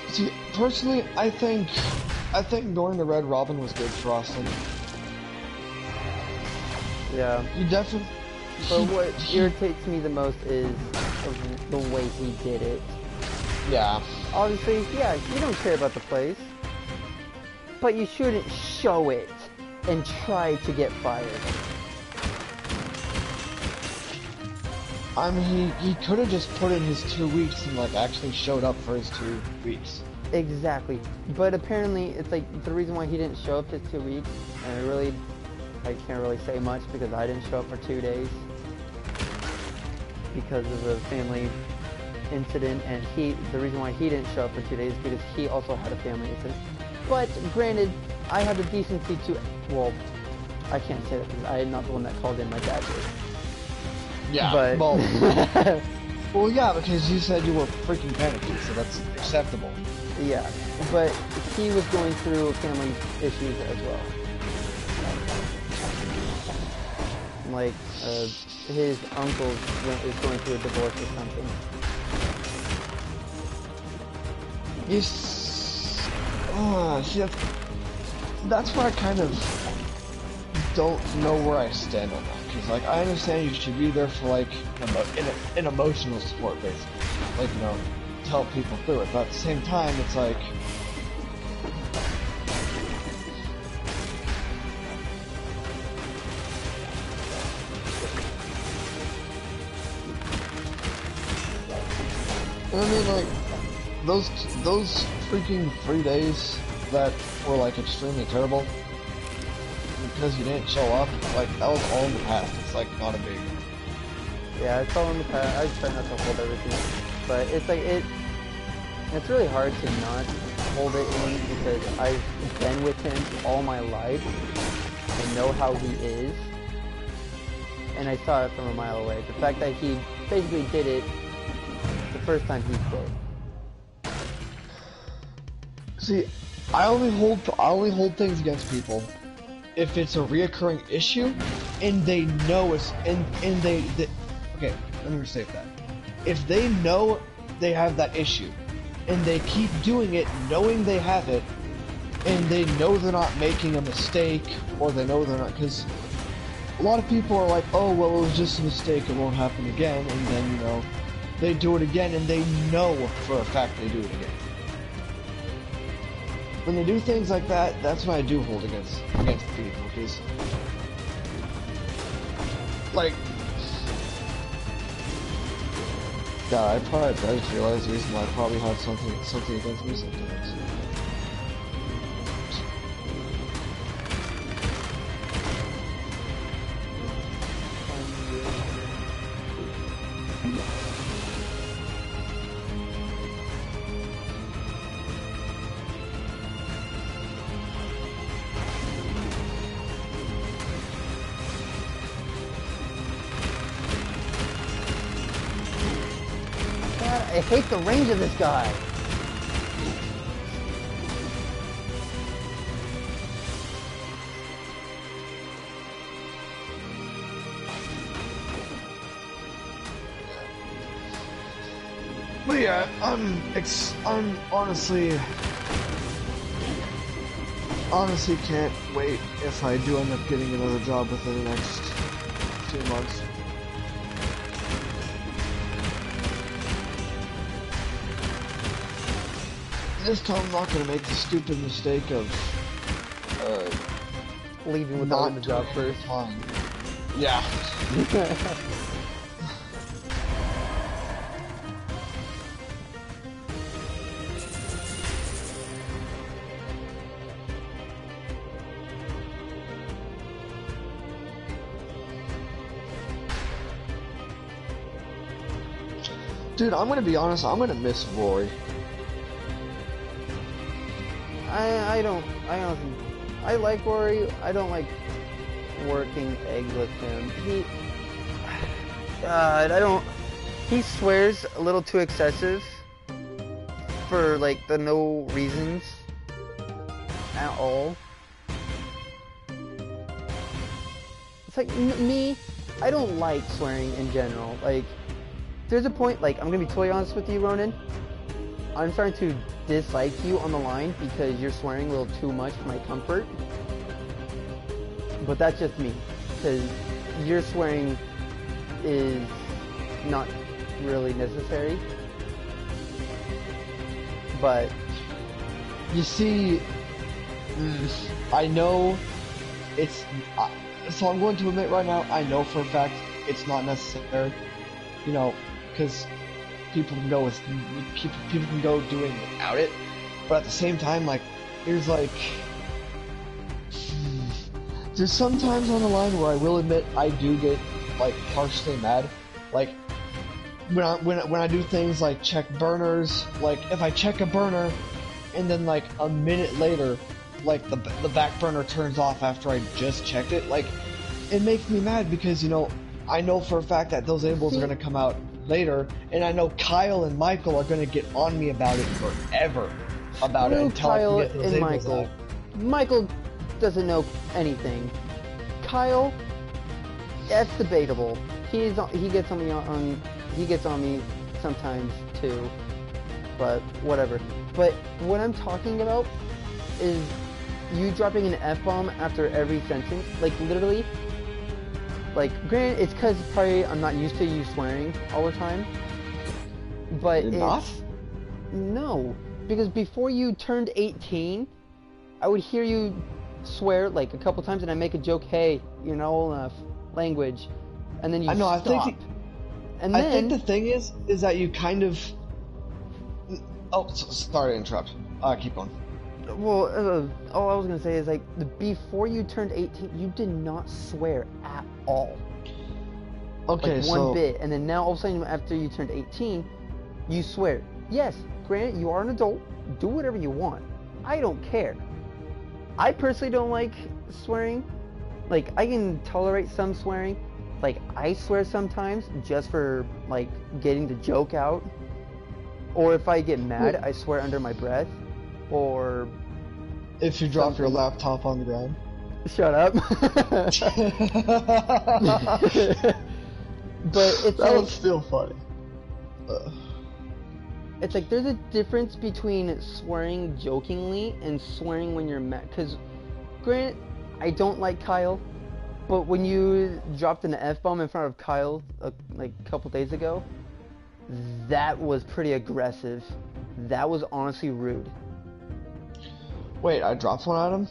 See, personally, I think going to Red Robin was good for Austin. Yeah. You definitely... But what irritates me the most is the way he did it. Yeah. Obviously, yeah, you don't care about the place. But you shouldn't show it and try to get fired. I mean, he could have just put in his 2 weeks and, like, actually showed up for his 2 weeks. Exactly. But apparently, it's like, the reason why he didn't show up his 2 weeks, and I can't really say much because I didn't show up for 2 days. Because of a family incident, and the reason why he didn't show up for 2 days is because he also had a family incident. But granted, I had the decency to, well, I can't say that because I am not the one that called in, my dad did. Yeah, But well, yeah, because you said you were freaking panicky, so that's acceptable. yeah, but he was going through family issues as well. Like, his uncle is going through a divorce or something. See, that's where I kind of don't know where I stand on that. Because, like, I understand you should be there for, like, an emotional support, basically. Like, you know, to help people through it. But at the same time, it's like... I mean, like, those freaking 3 days that were, like, extremely terrible because you didn't show up, like, that was all in the past. It's, like, not a big... Yeah, it's all in the past. I try not to hold everything. But it's like, it's really hard to not hold it in because I've been with him all my life. I know how he is. And I saw it from a mile away. The fact that he basically did it the first time he did. See, I only hold things against people if it's a reoccurring issue and they know it's and they okay, let me restate that. If they know they have that issue and they keep doing it knowing they have it and they know they're not making a mistake or they know they're not, because a lot of people are like, oh well, it was just a mistake, it won't happen again, and then, you know, they do it again and they know for a fact they do it again. when they do things like that, that's when I do hold against people, because like, God, I just realized the reason why I probably have something against me sometimes. I hate the range of this guy. But yeah, I'm honestly can't wait if I do end up getting another job within the next 2 months. This time I'm not gonna make the stupid mistake of Leaving without the job doing it first. on time. Yeah. Dude, I'm gonna be honest, I'm gonna miss Rory. I like Rory. I don't like working eggs with him. He swears a little too excessive for like the no reasons at all. It's like me, I don't like swearing in general. Like, there's a point, like, I'm gonna be totally honest with you, Ronan. I'm starting to dislike you on the line because you're swearing a little too much for my comfort. But that's just me, because your swearing is not really necessary. But You see, I know it's... so I'm going to admit right now, I know for a fact it's not necessary. You know, because people can go with... People can go doing without it. But at the same time, like, there's like... There's some times on the line where I will admit I do get, like, harshly mad. Like, when I do things like check burners, like, if I check a burner, and then, like, a minute later, like, the back burner turns off after I just checked it, like, it makes me mad because, you know, I know for a fact that those labels are going to come out later, and I know Kyle and Michael are going to get on me about it forever. About it until Kyle I can get those and labels Michael. out. Michael doesn't know anything. Kyle, that's debatable. He gets on me sometimes too, but whatever. But what I'm talking about is you dropping an F-bomb after every sentence, like literally. Like, granted, it's because probably I'm not used to you swearing all the time, but You're not? No, because before you turned 18, I would hear you swear like a couple times, and I make a joke, "Hey, you're not old enough," language, and then you I know. stop. I think the thing is that you kind of. Oh, sorry to interrupt. Keep going. Well, all I was gonna say is like before you turned 18, you did not swear at all. Okay, like so one bit, and then now all of a sudden after you turned 18, you swear. Yes, granted, you are an adult. Do whatever you want. I don't care. I personally don't like swearing. Like, I can tolerate some swearing. Like, I swear sometimes just for like getting the joke out. Or if I get mad, I swear under my breath. Or if you drop your something. laptop on the ground. Shut up. But it's that like, was still funny. It's like there's a difference between swearing jokingly and swearing when you're mad. Because, granted, I don't like Kyle, but when you dropped an F-bomb in front of Kyle like a couple days ago, that was pretty aggressive. That was honestly rude. Wait, I dropped one at him?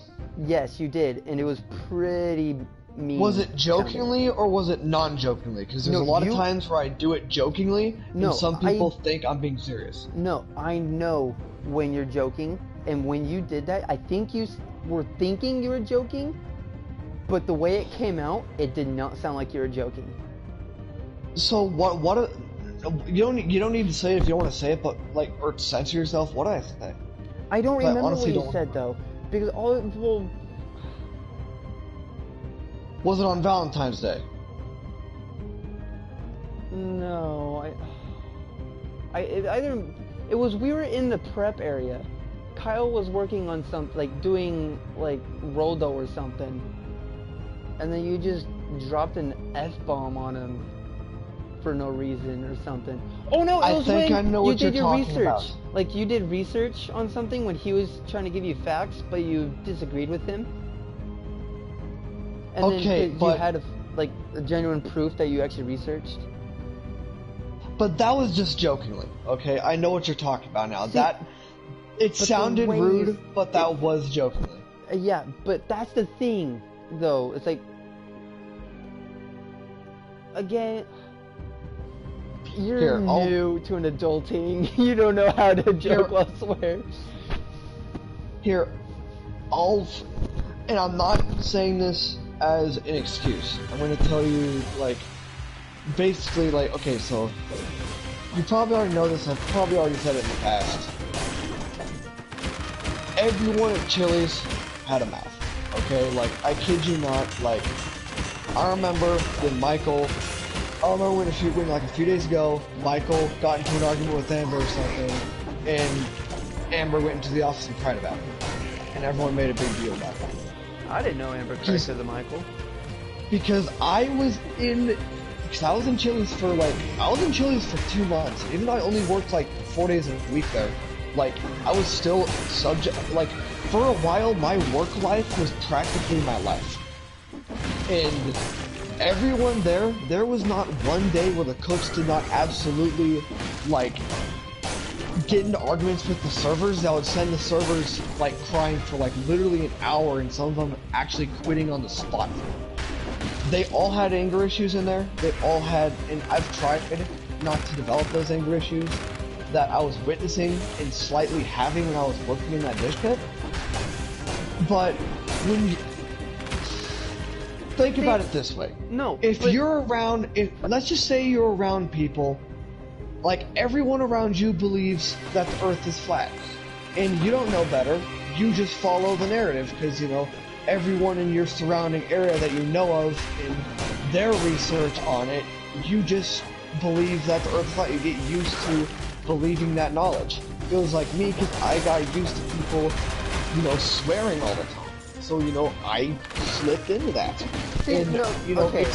Yes, you did, and it was pretty mean. Was it jokingly sounding. or was it non-jokingly? Because there's No, a lot you- of times where I do it jokingly, No, and some people think I'm being serious. No, I know when you're joking, and when you did that, I think you were thinking you were joking, but the way it came out, it did not sound like you were joking. So you don't need to say it if you don't want to say it, but like, or censor yourself. What did I say? I don't But I remember what honestly you don't said though, because well, Was it on Valentine's Day? no, it was we were in the prep area. Kyle was working on something, like doing like Roldo or something, and then you just dropped an F-bomb on him for no reason or something. Oh no, it was when I know you what did you're your talking research. about. Like you did research on something when he was trying to give you facts, but you disagreed with him. And Okay, then but- you had a genuine proof that you actually researched. But that was just jokingly, okay? I know what you're talking about now. See, It the sounded way rude, you- but that was jokingly. Yeah, but that's the thing, though. It's like, again, you're Here, new to an adulting. You don't know how to joke while swear. Here, and I'm not saying this as an excuse. I'm going to tell you, like, basically, like, okay, so, you probably already know this, I've probably already said it in the past. Everyone at Chili's had a mouth, okay? Like, I kid you not, like, I remember when like a few days ago, Michael got into an argument with Amber or something, and Amber went into the office and cried about it. And everyone made a big deal about it. I didn't know Amber cried because of Michael. Because I was in Chili's for 2 months. Even though I only worked like 4 days a week there, like I was still like for a while my work life was practically my life. And everyone there was not one day where the cooks did not absolutely like get into arguments with the servers that would send the servers like crying for like literally an hour, and some of them actually quitting on the spot. They all had anger issues in there. They all had, and I've tried not to develop those anger issues that I was witnessing and slightly having when I was working in that dish pit. But when you think about it this way, if you're around, let's just say you're around people, like everyone around you believes that the Earth is flat, and you don't know better. You just follow the narrative because everyone in your surrounding area that you know of in their research on it, you just believe that the Earth is flat. You get used to believing that knowledge. It was like me because I got used to people, swearing all the time. So I slipped into that. See, And, okay,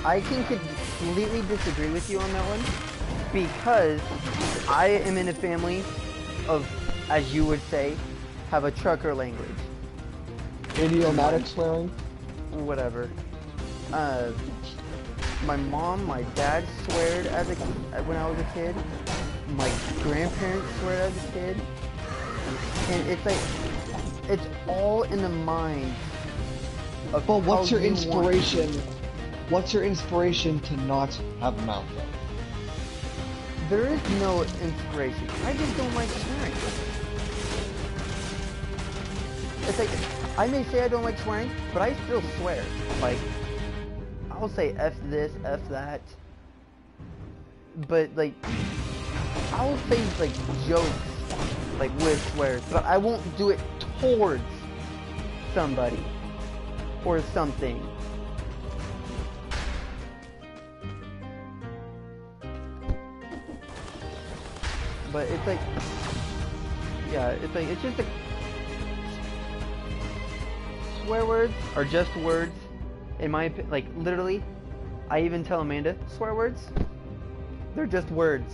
I can completely disagree with you on that one because I am in a family of, as you would say, have a trucker language. Idiomatic swearing? Whatever. My mom, my dad sweared when I was a kid. My grandparents sweared as a kid. And it's like, it's all in the mind of But what's how your you inspiration? What's your inspiration to not have a mouth? There is no inspiration. I just don't like swearing. It's like, I may say I don't like swearing, but I still swear. Like, I'll say F this, F that. But, like, I'll say, like, jokes, like, with swears, but I won't do it towards somebody or something. But it's like, yeah, it's just swear words are just words, in my opinion. Like, literally, I even tell Amanda, swear words, they're just words.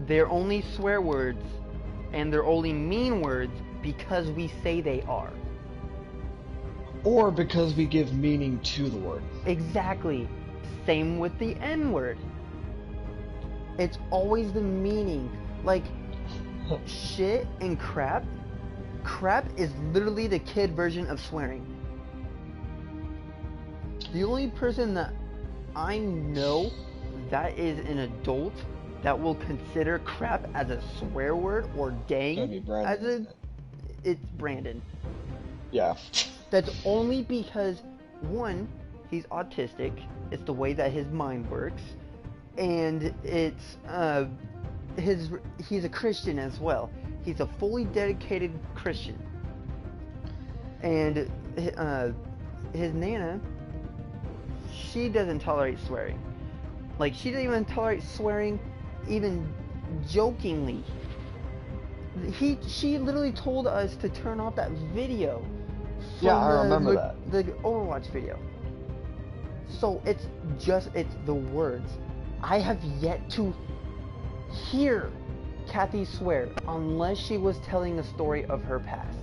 They're only swear words, and they're only mean words because we say they are. Or because we give meaning to the word. Exactly. Same with the N-word. It's always the meaning. Like, shit and crap. Crap is literally the kid version of swearing. The only person that I know that is an adult that will consider crap as a swear word or dang as a, it's Brandon. Yeah. That's only because, one, he's autistic. It's the way that his mind works, and it's he's a Christian as well. He's a fully dedicated Christian, and his Nana, she doesn't tolerate swearing. Like, she doesn't even tolerate swearing, even jokingly. She literally told us to turn off that video. Yeah, I remember that. The Overwatch video. So it's the words. I have yet to hear Kathy swear unless she was telling a story of her past.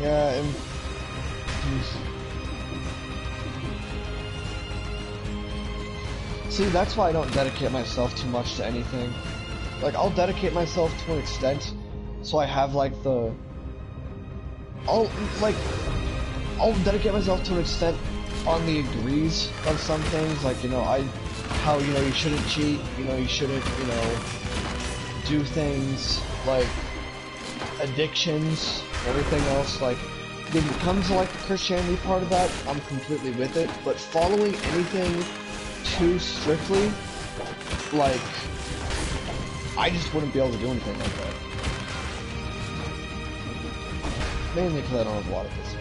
Yeah, and see, that's why I don't dedicate myself too much to anything. Like, I'll dedicate myself to an extent, so I have like I'll dedicate myself to an extent on the degrees of some things, like, you know, how, you know, you shouldn't cheat, you know, you shouldn't, you know, do things like addictions, everything else. Like, when it comes to like the Christianity part of that, I'm completely with it, but following anything too strictly, like, I just wouldn't be able to do anything like that. Mainly because I don't have a lot of this.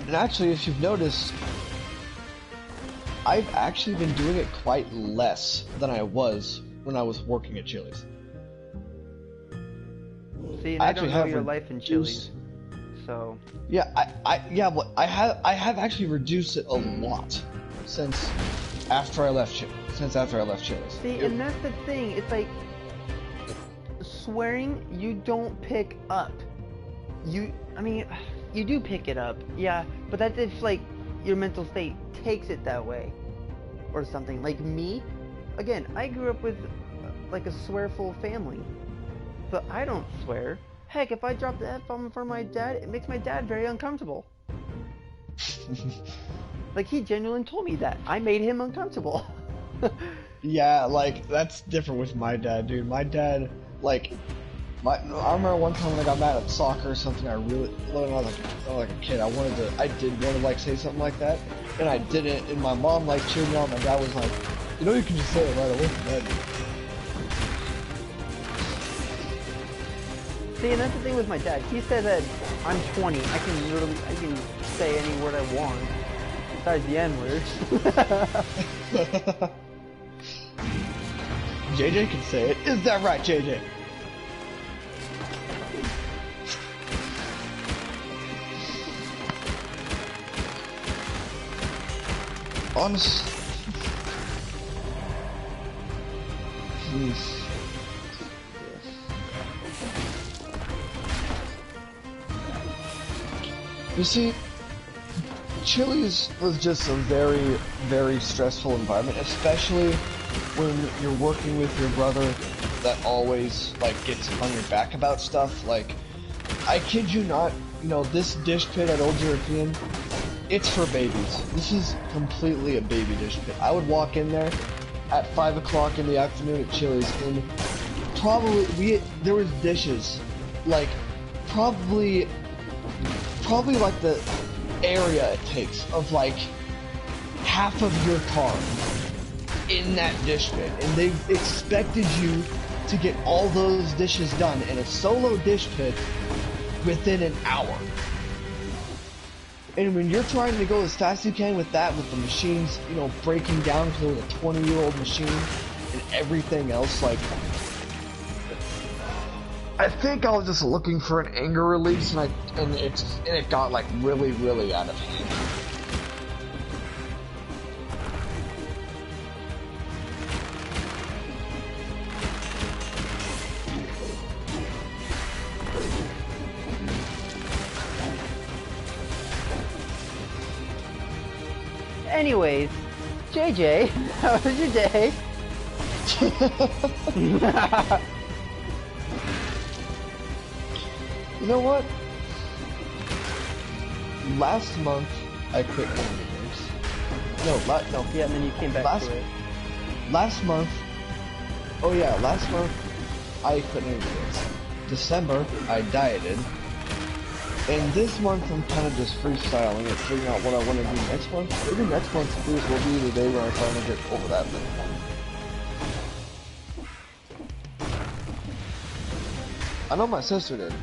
And actually, if you've noticed, I've actually been doing it quite less than I was when I was working at Chili's. See, and I don't know your life in Chili's, so... Yeah, I have actually reduced it a lot since after I left Chili's. See, and that's the thing. It's like, swearing, you don't pick up. I mean, you do pick it up, yeah, but that's if, like, your mental state takes it that way, or something. Like me, again, I grew up with, like, a swearful family, but I don't swear. Heck, if I drop the F-bomb in front of my dad, it makes my dad very uncomfortable. Like, he genuinely told me that. I made him uncomfortable. Yeah, like, that's different with my dad, dude. My dad, like, I remember one time when I got mad at soccer or something, when I was like a kid, I did want to, like, say something like that, and I didn't, and my mom, like, cheered me on. My dad was like, you know, you can just say it right away from that. See, and that's the thing with my dad. He said that I'm 20. I can say any word I want. Besides the N-word. JJ can say it. Is that right, JJ? Honest. Jeez. You see, Chili's was just a very, very stressful environment, especially when you're working with your brother that always, like, gets on your back about stuff. Like, I kid you not, you know, this dish pit at Old European, it's for babies. This is completely a baby dish pit. I would walk in there at 5 o'clock in the afternoon at Chili's, and there was dishes, like, probably like the area it takes of like half of your car in that dish pit, and they expected you to get all those dishes done in a solo dish pit within an hour. And when you're trying to go as fast as you can with that, with the machines, you know, breaking down because it was a 20-year-old machine and everything else, like, I think I was just looking for an anger release, and it got, like, really, really out of hand. Anyways, JJ, how was your day? You know what? Last month, I quit Hunger Games. No, no. Yeah, and then you came back Last- to it. Last month, oh yeah, last month, I quit Hunger Games. December, I dieted. And this month, I'm kind of just freestyling it, figuring out what I want to do next month. Maybe next month's cruise will be the day where I finally get over that thing. I know my sister did.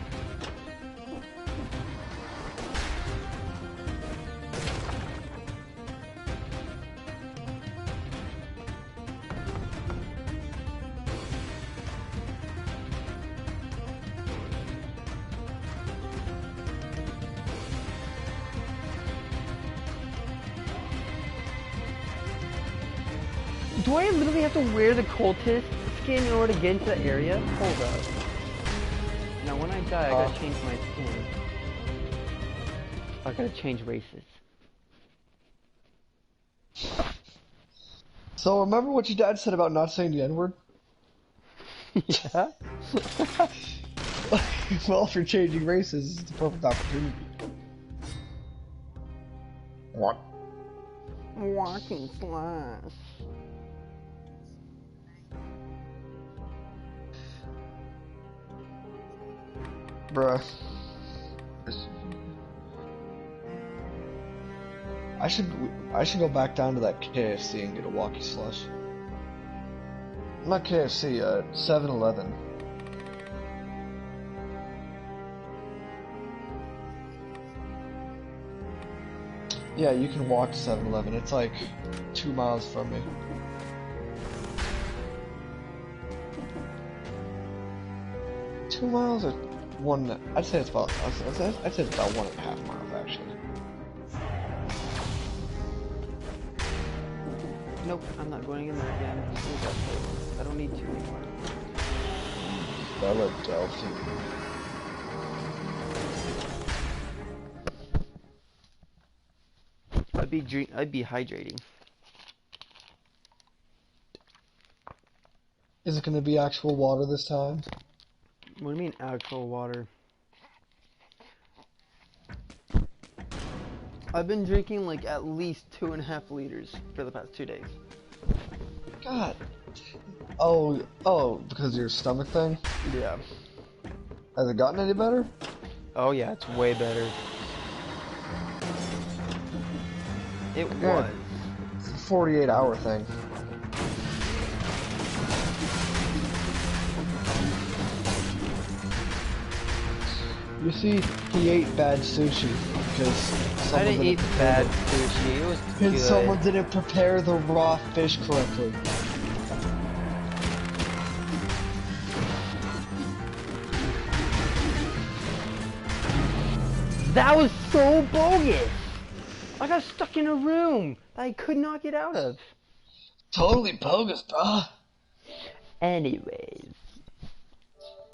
Do I literally have to wear the cultist skin in order to get into the area? Hold up. Now when I die, I gotta change my skin. I gotta change races. So remember what your dad said about not saying the N-word? Yeah? Well, if you're changing races, it's the perfect opportunity. What? Walking slash. Bruh. I should go back down to that KFC and get a walkie slush. Not KFC, 7-Eleven. Yeah, you can walk to 7-Eleven. It's like 2 miles from me. Two miles or one? I'd say it's about. I'd say it's about 1.5 miles actually. Nope, I'm not going in there again. Leave that place. I don't need to anymore. Philadelphia. I'd be hydrating. Is it gonna be actual water this time? What do you mean actual water? I've been drinking like at least 2.5 liters for the past 2 days. God. Oh, because of your stomach thing? Yeah. Has it gotten any better? Oh yeah, it's way better. It Good. was. It's a 48-hour thing. You see, he ate bad sushi because I didn't eat bad sushi. It was good. Because someone didn't prepare the raw fish correctly. That was so bogus! I got stuck in a room that I could not get out of. Totally bogus, bruh. Anyways.